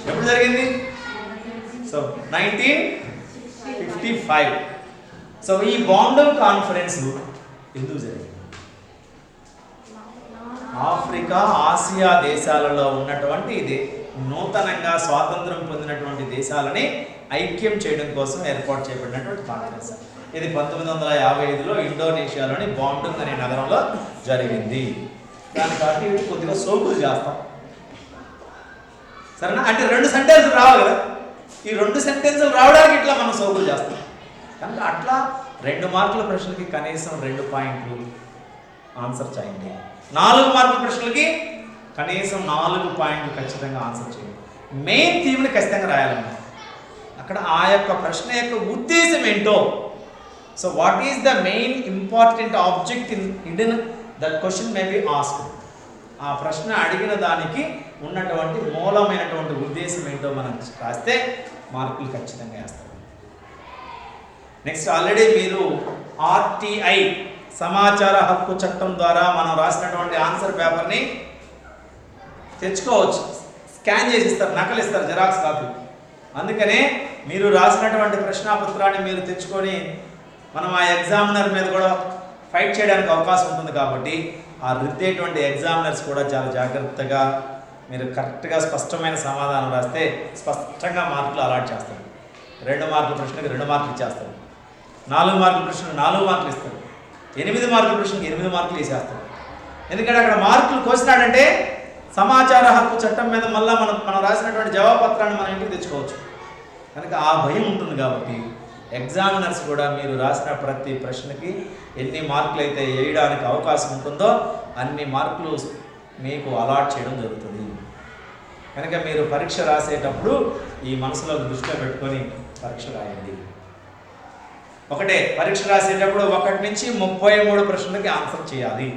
ఎప్పుడు జరిగింది? సో 1955. సో ఈ బాండూమ్ కాన్ఫరెన్స్ ఎందుకు జరిగింది? ఆఫ్రికా, ఆసియా దేశాలలో ఉన్నటువంటి ఇది నూతనంగా స్వాతంత్రం పొందినటువంటి దేశాలని ఐక్యం చేయడం కోసం ఏర్పాటు చేయబడినటువంటి కాన్ఫరెన్స్. ఇది 1955లో ఇండోనేషియాలోని బాండూంగ్ అనే నగరంలో జరిగింది. దాని కాబట్టి కొద్దిగా సోకులు చేస్తాం, సరేనా? అంటే 2 సెంటెన్సులు రావాలి కదా, ఈ 2 సెంటెన్సులు రావడానికి ఇట్లా మనం సోకులు చేస్తాం. కనుక అట్లా 2 మార్కుల ప్రశ్నలకి కనీసం 2 పాయింట్లు ఆన్సర్ చేయండి. 4 మార్కుల ప్రశ్నలకి కనీసం 4 పాయింట్లు ఖచ్చితంగా ఆన్సర్ చేయండి. మెయిన్ థీమ్ని ఖచ్చితంగా రాయాలన్నమాట. అక్కడ ఆ యొక్క ప్రశ్న యొక్క ఉద్దేశం ఏంటో, so what is the main important object in that question may be asked. ఆ ప్రశ్న అడిగిన దానికి ఉన్నటువంటి మూలమైనటువంటి ఉద్దేశం ఏంటో మనం రాస్తే మార్కులు ఖచ్చితంగా వేస్తారు. నెక్స్ట్, ఆల్రెడీ మీరు ఆర్టీఐ సమాచార హక్కు చట్టం ద్వారా మనం రాసినటువంటి ఆన్సర్ పేపర్ని తెచ్చుకోవచ్చు. స్కాన్ చేసి ఇస్తారు, నకలిస్తారు, జెరాక్స్ కాపీ. అందుకనే మీరు రాసినటువంటి ప్రశ్నాపత్రాన్ని మీరు తెచ్చుకొని మనం ఆ ఎగ్జామినర్ మీద కూడా ఫైట్ చేయడానికి అవకాశం ఉంటుంది. కాబట్టి ఆ రుద్దేటువంటి ఎగ్జామినర్స్ కూడా చాలా జాగ్రత్తగా మీరు కరెక్ట్గా స్పష్టమైన సమాధానం రాస్తే స్పష్టంగా మార్కులు అలాట్ చేస్తారు. 2 మార్కుల ప్రశ్నకి 2 మార్కులు ఇచ్చేస్తారు. 4 మార్కుల ప్రశ్నకు 4 మార్కులు ఇస్తారు. 8 మార్కుల ప్రశ్నకి 8 మార్కులు వేసేస్తారు. ఎందుకంటే అక్కడ మార్కులు కోసినాడంటే సమాచార హక్కు చట్టం మీద మళ్ళీ మనం రాసినటువంటి జవాబుపత్రాన్ని మన ఇంటికి తెచ్చుకోవచ్చు. కనుక ఆ భయం ఉంటుంది. కాబట్టి ఎగ్జామినర్స్ కూడా మీరు రాసిన ప్రతి ప్రశ్నకి ఎన్ని మార్కులు అయితే వేయడానికి అవకాశం ఉంటుందో అన్ని మార్కులు మీకు అలాట్ చేయడం జరుగుతుంది. కనుక మీరు పరీక్ష రాసేటప్పుడు ఈ మనసులో దృష్టిలో పెట్టుకొని పరీక్ష రాయండి. ఒకటే పరీక్ష రాసేటప్పుడు 1 నుంచి 33 ప్రశ్నలకి ఆన్సర్ చేయాలి.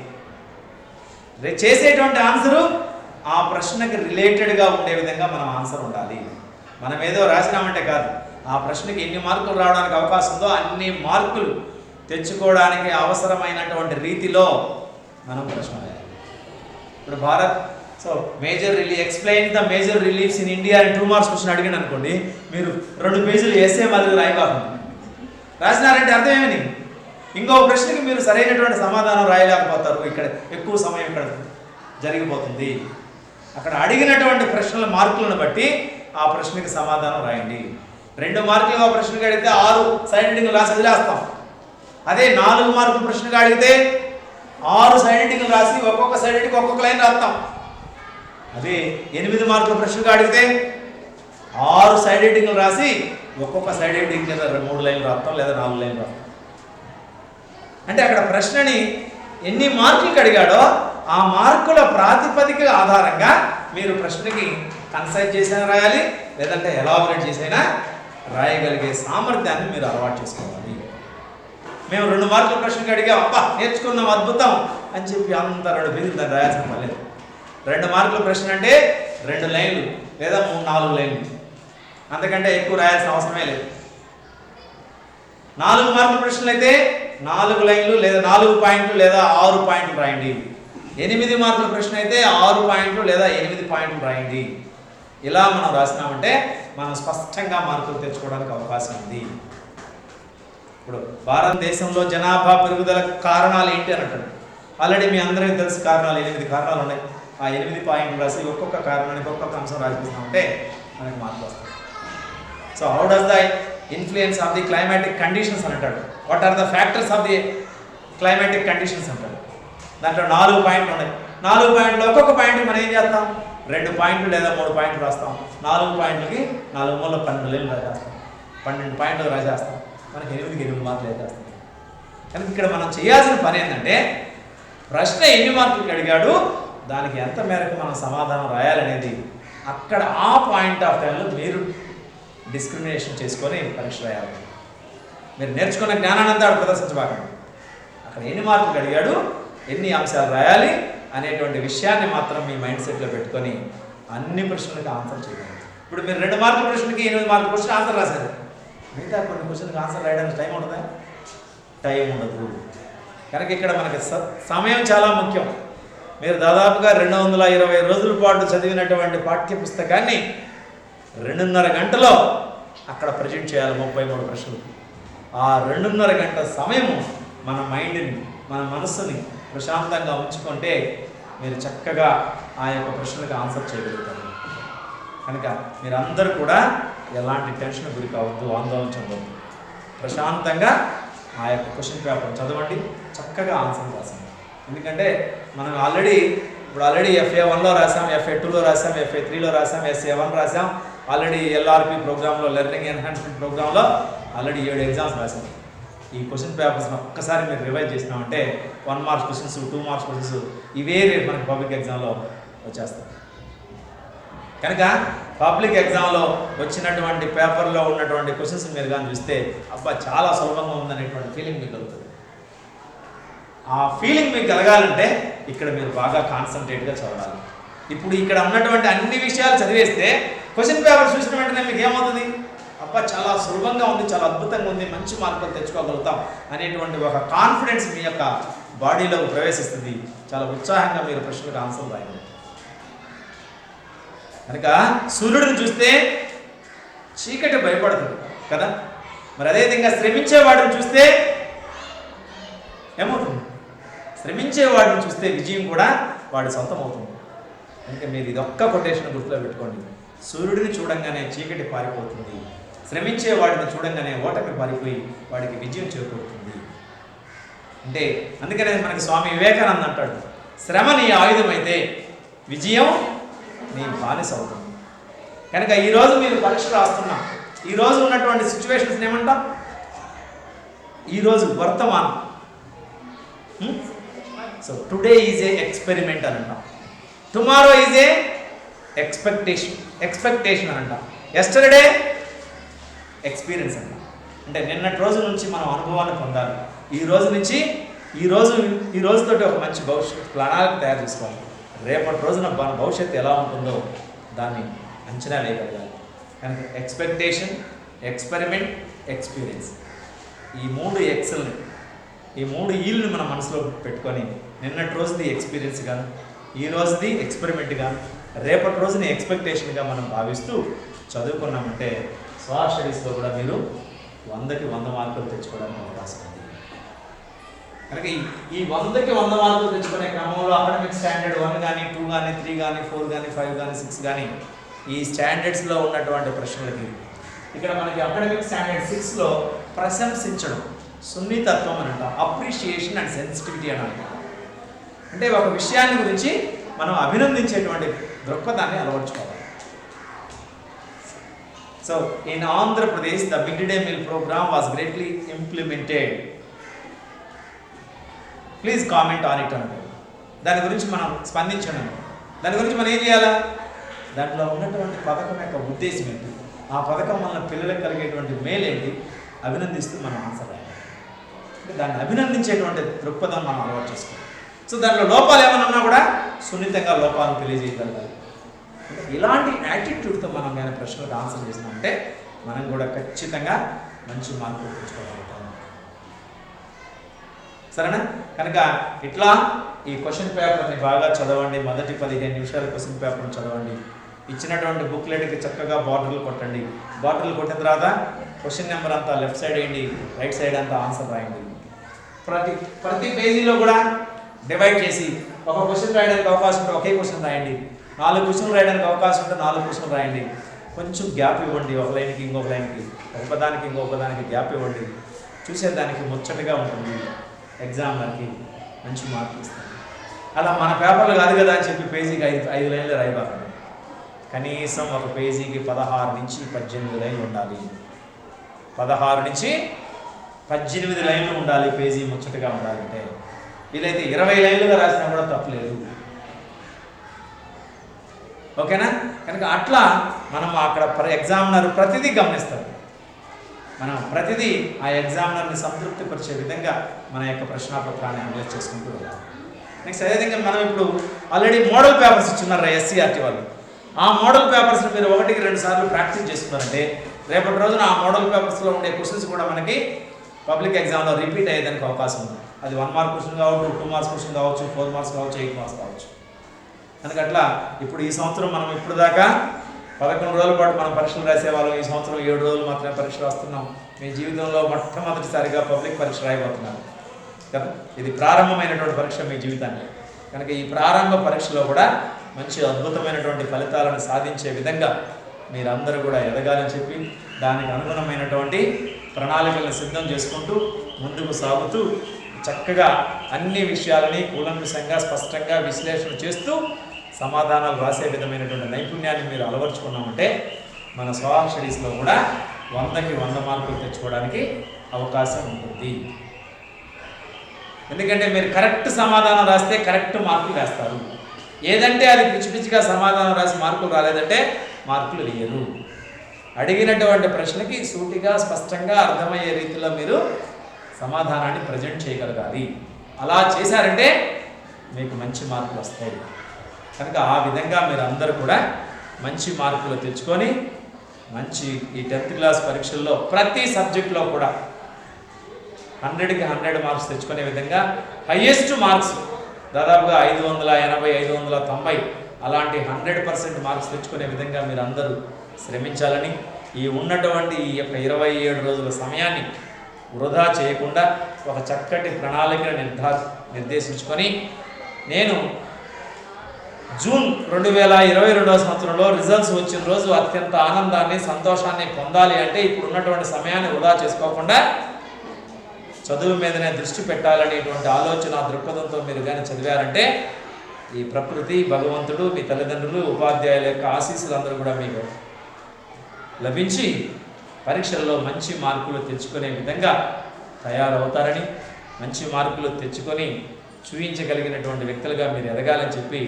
చేసేటువంటి ఆన్సరు ఆ ప్రశ్నకి రిలేటెడ్గా ఉండే విధంగా మనం ఆన్సర్ ఉండాలి. మనం ఏదో రాసినామంటే కాదు, ఆ ప్రశ్నకి ఎన్ని మార్కులు రావడానికి అవకాశం ఉందో అన్ని మార్కులు తెచ్చుకోవడానికి అవసరమైనటువంటి రీతిలో మనం ప్రశ్న రాయాలి. ఇప్పుడు Bharat explain the major reliefs in India అని 2 మార్క్స్ క్వశ్చన్ అడిగాను అనుకోండి, మీరు 2 పేజీలు ఎస్సే మాదిరి రాయబాకండి. రాసినారంటే అర్థం ఏమని, ఇంకో ప్రశ్నకి మీరు సరైనటువంటి సమాధానం రాయలేకపోతారు. ఇక్కడ ఎక్కువ సమయం ఇక్కడ జరిగిపోతుంది. అక్కడ అడిగినటువంటి ప్రశ్నల మార్కులను బట్టి ఆ ప్రశ్నకి సమాధానం రాయండి. 2 మార్కులుగా ప్రశ్నగా అడిగితే 6 సైడ్ హెడ్డింగ్లు రాసి వదిలేస్తాం. అదే 4 మార్కుల ప్రశ్నగా అడిగితే 6 సైడ్ హెడ్డింగ్లు రాసి ఒక్కొక్క సైడ్ హెడ్డింగ్ ఒక్కొక్క లైన్ రాస్తాం. అదే 8 మార్కుల ప్రశ్నగా అడిగితే 6 సైడ్ హెడ్డింగ్లు రాసి ఒక్కొక్క సైడ్ హెడ్డింగ్ లేదా 3 లైన్లు రాస్తాం లేదా 4 లైన్లు రాస్తాం. అంటే అక్కడ ప్రశ్నని ఎన్ని మార్కులకి అడిగాడో ఆ మార్కుల ప్రాతిపదిక ఆధారంగా మీరు ప్రశ్నకి కన్సైజ్ చేసైనా రాయాలి, లేదంటే ఎలాబొరేట్ చేసైనా రాయగలిగే సామర్థ్యాన్ని మీరు అలవాటు చేసుకోవాలి. మేము 2 మార్కుల ప్రశ్నకి అడిగాం, అబ్బా నేర్చుకున్నాం అద్భుతం అని చెప్పి అంత 2 పేజీలు దాన్ని రాయాల్సిన పర్లేదు. 2 మార్కుల ప్రశ్న అంటే 2 లైన్లు లేదా 3-4 లైన్లు, అంతకంటే ఎక్కువ రాయాల్సిన అవసరమే లేదు. 4 మార్కుల ప్రశ్నలు అయితే 4 లైన్లు లేదా 4 పాయింట్లు లేదా 6 పాయింట్లు రాయండి. 8 మార్కుల ప్రశ్న అయితే 6 పాయింట్లు లేదా 8 పాయింట్లు రాయండి. ఇలా మనం రాసినామంటే మనం స్పష్టంగా మార్కులు తెచ్చుకోవడానికి అవకాశం ఉంది. ఇప్పుడు భారతదేశంలో జనాభా పెరుగుదల కారణాలు ఏంటి అని అంటారు. ఆల్రెడీ మీ అందరికీ తెలుసు కారణాలు 8 కారణాలు ఉన్నాయి. ఆ 8 పాయింట్లు రాసి ఒక్కొక్క కారణానికి ఒక్కొక్క అంశం రాసిస్తామంటే మనకి మార్కులు వస్తాయి. So how does the influence of the climatic conditions అని అంటాడు. What are the factors of the climatic conditions అంటాడు. దాంట్లో 4 పాయింట్లు ఉన్నాయి. 4 పాయింట్లు ఒక్కొక్క పాయింట్ మనం ఏం చేస్తాం, 2 పాయింట్లు లేదా 3 పాయింట్లు రాస్తాం. 4 పాయింట్లకి 4 మూల 12 లైన్లు రాసేస్తాం. 12 పాయింట్లు రాసేస్తాం. మనకి 8 మార్కులు వేసేస్తాం. కనుక ఇక్కడ మనం చేయాల్సిన పని ఏంటంటే ప్రశ్న ఎన్ని మార్కులకి అడిగాడు, దానికి ఎంత మేరకు మనం సమాధానం రాయాలనేది అక్కడ ఆ పాయింట్ ఆఫ్ టైంలో మీరు డిస్క్రిమినేషన్ చేసుకొని పరీక్ష రాయాలి. మీరు నేర్చుకున్న జ్ఞానాన్ని అంతా ప్రదర్శించబాకండి. అక్కడ ఎన్ని మార్కులు అడిగాడు, ఎన్ని అంశాలు రాయాలి అనేటువంటి విషయాన్ని మాత్రం మీ మైండ్ సెట్లో పెట్టుకొని అన్ని ప్రశ్నలకు ఆన్సర్ చేయాలి. ఇప్పుడు మీరు 2 మార్కుల ప్రశ్నకి 8 మార్కుల ప్రశ్న ఆన్సర్ రాశారు. మిగతా కొన్ని క్వశ్చన్కి ఆన్సర్ రాయడానికి టైం ఉంటుందా? టైం ఉండదు. కనుక ఇక్కడ మనకి సమయం చాలా ముఖ్యం. మీరు దాదాపుగా 220 రోజుల పాటు చదివినటువంటి పాఠ్య పుస్తకాన్ని 2.5 గంటలో అక్కడ ప్రజెంట్ చేయాలి. 33 ప్రశ్నలు. ఆ 2.5 గంట సమయము మన మైండ్ని, మన మనస్సుని ప్రశాంతంగా ఉంచుకుంటే మీరు చక్కగా ఆ యొక్క ప్రశ్నలకు ఆన్సర్ చేయగలుగుతారు. కనుక మీరందరూ కూడా ఎలాంటి టెన్షన్ గురి కావద్దు, ఆందోళన చెందవద్దు. ప్రశాంతంగా ఆ యొక్క క్వశ్చన్ పేపర్ చదవండి, చక్కగా ఆన్సర్ రాసాం. ఎందుకంటే మనం ఆల్రెడీ FA1లో రాసాం, FA2లో రాసాం, FA3లో రాసాం, SA1 రాసాం. ఆల్రెడీ LRP ప్రోగ్రాంలో, లెర్నింగ్ ఎన్హాన్స్మెంట్ ప్రోగ్రాంలో ఆల్రెడీ 7 ఎగ్జామ్స్ రాసాం. ఈ క్వశ్చన్ పేపర్స్ని ఒక్కసారి మీరు రివైజ్ చేసినామంటే 1 మార్క్స్ క్వశ్చన్స్, 2 మార్క్స్ క్వశ్చన్స్ ఇవే రేపు మనకి పబ్లిక్ ఎగ్జామ్లో వచ్చేస్తాయి. కనుక పబ్లిక్ ఎగ్జామ్లో వచ్చినటువంటి పేపర్లో ఉన్నటువంటి క్వశ్చన్స్ మీరు కానీ చూస్తే అబ్బా చాలా సులభంగా ఉందనేటువంటి ఫీలింగ్ మీకు కలుగుతుంది. ఆ ఫీలింగ్ మీకు కలగాలంటే ఇక్కడ మీరు బాగా కాన్సన్ట్రేట్గా చదవాలి. ఇప్పుడు ఇక్కడ ఉన్నటువంటి అన్ని విషయాలు చదివేస్తే క్వశ్చన్ పేపర్ చూసిన వెంటనే మీకు ఏమవుతుంది, అబ్బా చాలా సులభంగా ఉంది, చాలా అద్భుతంగా ఉంది, మంచి మార్కులు తెచ్చుకోగలుగుతాం అనేటువంటి ఒక కాన్ఫిడెన్స్ మీ యొక్క బాడీలో ప్రవేశిస్తుంది. చాలా ఉత్సాహంగా మీరు ప్రశ్నలకు ఆన్సర్ రాయండి. కనుక సూర్యుడిని చూస్తే చీకటి భయపడుతుంది కదా, మరి అదేవిధంగా శ్రమించేవాడిని చూస్తే ఏమవుతుంది, శ్రమించేవాడిని చూస్తే విజయం కూడా వాడి సొంతం అవుతుంది. అందుకే మీరు ఇదొక్క కొటేషన్ గుర్తులో పెట్టుకోండి. సూర్యుడిని చూడంగానే చీకటి పారిపోతుంది, శ్రమించేవాడిని చూడంగానే ఓటమి పారిపోయి వాడికి విజయం చేకూరుతుంది. అంటే అందుకనే మనకి స్వామి వివేకానంద అంటాడు, శ్రమ నీ ఆయుధం అయితే విజయం నీ బానిస అవుతుంది. కనుక ఈరోజు మీరు పరీక్ష రాస్తున్నాం, ఈరోజు ఉన్నటువంటి సిచ్యువేషన్స్ ఏమంటాం, ఈరోజు వర్తమానం. So today is a experiment అని అంటాం, టుమారో ఈజ్ ఏ ఎక్స్పెక్టేషన్ అని అంటాం, ఎస్టర్డే ఎక్స్పీరియన్స్ అంటాం. అంటే నిన్నటి రోజు నుంచి మనం అనుభవాన్ని పొందాలి, ఈ రోజు నుంచి ఈ రోజుతోటి ఒక మంచి భవిష్యత్తు ప్రణాళిక తయారు చేసుకోవాలి. రేపటి రోజున మన భవిష్యత్తు ఎలా ఉంటుందో దాన్ని అంచనా వేయగలగాలి. కనుక ఎక్స్పెక్టేషన్, ఎక్స్పెరిమెంట్, ఎక్స్పీరియన్స్, ఈ 3 ఎక్స్ని, ఈ 3 ఈల్ని మన మనసులో పెట్టుకొని నిన్నటి రోజుది ఎక్స్పీరియన్స్ గాను, ఈ రోజుది ఎక్స్పెరిమెంట్ గాను, రేపటి రోజుని ఎక్స్పెక్టేషన్గా మనం భావిస్తూ చదువుకున్నామంటే సోషల్ స్టడీస్లో కూడా మీరు 100కి 100 మార్కులు తెచ్చుకోవడానికి అవకాశం ఉంది. కనుక ఈ 100కి 100 మార్కులు తెచ్చుకునే క్రమంలో అకాడమిక్ స్టాండర్డ్ 1 కానీ 2 కానీ 3 కానీ 4 కానీ 5 కానీ 6 కానీ ఈ స్టాండర్డ్స్లో ఉన్నటువంటి ప్రశ్నలకి ఇక్కడ మనకి అకాడమిక్ స్టాండర్డ్ 6లో ప్రశంసించడం, సున్నితత్వం అని అంటాం, అప్రిషియేషన్ అండ్ సెన్సిటివిటీ అని అంటాం. అంటే ఒక విషయాన్ని గురించి మనం అభినందించేటువంటి దృక్పథాన్ని అలవర్చుకోవాలి. So in Andhra Pradesh the mid day meal program was greatly implemented, please comment on it అంటే దాని గురించి మనం స్పందించడం, దాని గురించి మనం ఏం చేయాలా, దాంట్లో ఉన్నటువంటి పథకం యొక్క ఉద్దేశం ఏంటి, ఆ పథకం వల్ల పిల్లలకు కలిగేటువంటి మేలు ఏంటి అభినందిస్తూ మనం ఆన్సర్ రాయాలి. అంటే దాన్ని అభినందించేటువంటి దృక్పథం మనం అలవాటు చేసుకోవాలి. సో దాంట్లో లోపాలు ఏమైనా ఉన్నా కూడా సున్నితంగా లోపాలను తెలియజేయగలగాలి. అంటే ఇలాంటి యాటిట్యూడ్తో మనం కానీ ప్రశ్నలకు ఆన్సర్ చేసినామంటే మనం కూడా ఖచ్చితంగా మంచి మార్కులు తెచ్చుకోగలుగుతాం. సరేనా? కనుక ఇట్లా ఈ క్వశ్చన్ పేపర్ని బాగా చదవండి. మొదటి 15 నిమిషాల క్వశ్చన్ పేపర్ని చదవండి. ఇచ్చినటువంటి బుక్లెట్కి చక్కగా బార్డర్లు కొట్టండి. బార్డర్లు కొట్టిన తర్వాత క్వశ్చన్ నెంబర్ అంతా లెఫ్ట్ సైడ్ వేయండి, రైట్ సైడ్ అంతా ఆన్సర్ రాయండి. ప్రతి పేజీలో కూడా డివైడ్ చేసి ఒక క్వశ్చన్ రాయడానికి అవకాశం ఉంటే ఒకే క్వశ్చన్ రాయండి, 4 క్వశ్చన్లు రాయడానికి అవకాశం ఉంటే 4 క్వశ్చన్లు రాయండి. కొంచెం గ్యాప్ ఇవ్వండి, ఒక లైన్కి ఇంకొక లైన్కి, ఒక దానికి ఇంకొక దానికి గ్యాప్ ఇవ్వండి. చూసేదానికి ముచ్చటగా ఉంటుంది, ఎగ్జామ్లకి మంచి మార్కులు ఇస్తాం. అలా మన పేపర్లు కాదు కదా అని చెప్పి పేజీకి 5 లైన్లు రాయబాకండి. కనీసం ఒక పేజీకి 16 నుంచి 18 లైన్లు ఉండాలి. 16 నుంచి 18 లైన్లు ఉండాలి పేజీ ముచ్చటగా ఉండాలంటే. వీలైతే 20 లైన్లుగా రాసినా కూడా తప్పలేదు. ఓకేనా? కనుక అట్లా మనం అక్కడ ఎగ్జామినర్ ప్రతిదీ గమనిస్తారు. మనం ప్రతిదీ ఆ ఎగ్జామినర్ని సంతృప్తిపరిచే విధంగా మన యొక్క ప్రశ్నాపత్రాన్ని అనలైజ్ చేసుకుంటూ వెళ్ళాలి. నెక్స్ట్ అదేవిధంగా మనం ఇప్పుడు ఆల్రెడీ మోడల్ పేపర్స్ ఇచ్చున్నారు ఎస్సీఆర్టీ వాళ్ళు. ఆ మోడల్ పేపర్స్ని మీరు 1కి 2 సార్లు ప్రాక్టీస్ చేసుకున్నారంటే రేపటి రోజున ఆ మోడల్ పేపర్స్లో ఉండే క్వశ్చన్స్ కూడా మనకి పబ్లిక్ ఎగ్జామ్లో రిపీట్ అయ్యేదానికి అవకాశం ఉంది. అది 1 మార్క్ క్వశ్చన్ కావచ్చు, 2 మార్క్స్ క్వశ్చన్ కావచ్చు, 4 మార్క్స్ కావచ్చు, 8 మార్క్స్ కావచ్చు. అందుకట్లా ఇప్పుడు ఈ సంవత్సరం మనం ఇప్పుడు దాకా 11 రోజుల పాటు మనం పరీక్షలు రాసేవాళ్ళం. ఈ సంవత్సరం 7 రోజులు మాత్రమే పరీక్ష రాస్తున్నాం. మీ జీవితంలో మొట్టమొదటిసారిగా పబ్లిక్ పరీక్ష రాయబోతున్నారు కదా. ఇది ప్రారంభమైనటువంటి పరీక్ష మీ జీవితానికి. కనుక ఈ ప్రారంభ పరీక్షలో కూడా మంచి అద్భుతమైనటువంటి ఫలితాలను సాధించే విధంగా మీరందరూ కూడా ఎదగాలని చెప్పి దానికి అనుగుణమైనటువంటి ప్రణాళికలను సిద్ధం చేసుకుంటూ ముందుకు సాగుతూ చక్కగా అన్ని విషయాలని కూలంకషంగా స్పష్టంగా విశ్లేషణ చేస్తూ సమాధానాలు రాసే విధమైనటువంటి నైపుణ్యాన్ని మీరు అలవర్చుకున్నామంటే మన సోషల్ స్టడీస్లో కూడా 100కి 100 మార్కులు తెచ్చుకోవడానికి అవకాశం ఉంటుంది. ఎందుకంటే మీరు కరెక్ట్ సమాధానం రాస్తే కరెక్ట్ మార్కులు వేస్తారు. ఏదంటే అది పిచ్చి పిచ్చిగా సమాధానం రాసి మార్కులు రాలేదంటే మార్కులు వేయరు. అడిగినటువంటి ప్రశ్నకి సూటిగా స్పష్టంగా అర్థమయ్యే రీతిలో మీరు సమాధానాన్ని ప్రజెంట్ చేయగలగాలి. అలా చేశారంటే మీకు మంచి మార్కులు వస్తాయి. కనుక ఆ విధంగా మీరు అందరూ కూడా మంచి మార్కులు తెచ్చుకొని మంచి ఈ 10th క్లాస్ పరీక్షల్లో ప్రతి సబ్జెక్టులో కూడా 100కి 100 మార్క్స్ తెచ్చుకునే విధంగా హయ్యెస్ట్ మార్క్స్ దాదాపుగా 580, 590 అలాంటి 100% మార్క్స్ తెచ్చుకునే విధంగా మీరు అందరూ శ్రమించాలని, ఈ ఉన్నటువంటి ఈ యొక్క 27 రోజుల సమయాన్ని వృధా చేయకుండా ఒక చక్కటి ప్రణాళికను నిర్దేశించుకొని నేను జూన్ 2022వ సంవత్సరంలో రిజల్ట్స్ వచ్చిన రోజు అత్యంత ఆనందాన్ని సంతోషాన్ని పొందాలి అంటే ఇప్పుడు ఉన్నటువంటి సమయాన్ని వృధా చేసుకోకుండా చదువు మీదనే దృష్టి పెట్టాలనేటువంటి ఆలోచన దృక్పథంతో మీరు కానీ చదివారంటే ఈ ప్రకృతి, భగవంతుడు, మీ తల్లిదండ్రులు, ఉపాధ్యాయుల యొక్క ఆశీస్సులు అందరూ కూడా మీకు లభించి పరీక్షల్లో మంచి మార్కులు తెచ్చుకునే విధంగా తయారవుతారని, మంచి మార్కులు తెచ్చుకొని చూపించగలిగినటువంటి వ్యక్తులుగా మీరు ఎదగాలని చెప్పి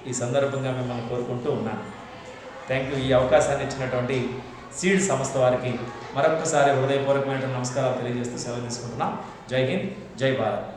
ఈ సందర్భంగా మిమ్మల్ని కోరుకుంటూ ఉన్నాను. Thank you. ఈ అవకాశాన్ని ఇచ్చినటువంటి సీడ్ సంస్థ వారికి మరొక్కసారి హృదయపూర్వకమైన నమస్కారాలు తెలియజేస్తూ సెలవు తీసుకుంటున్నాం. జై హింద్, జై భారత్.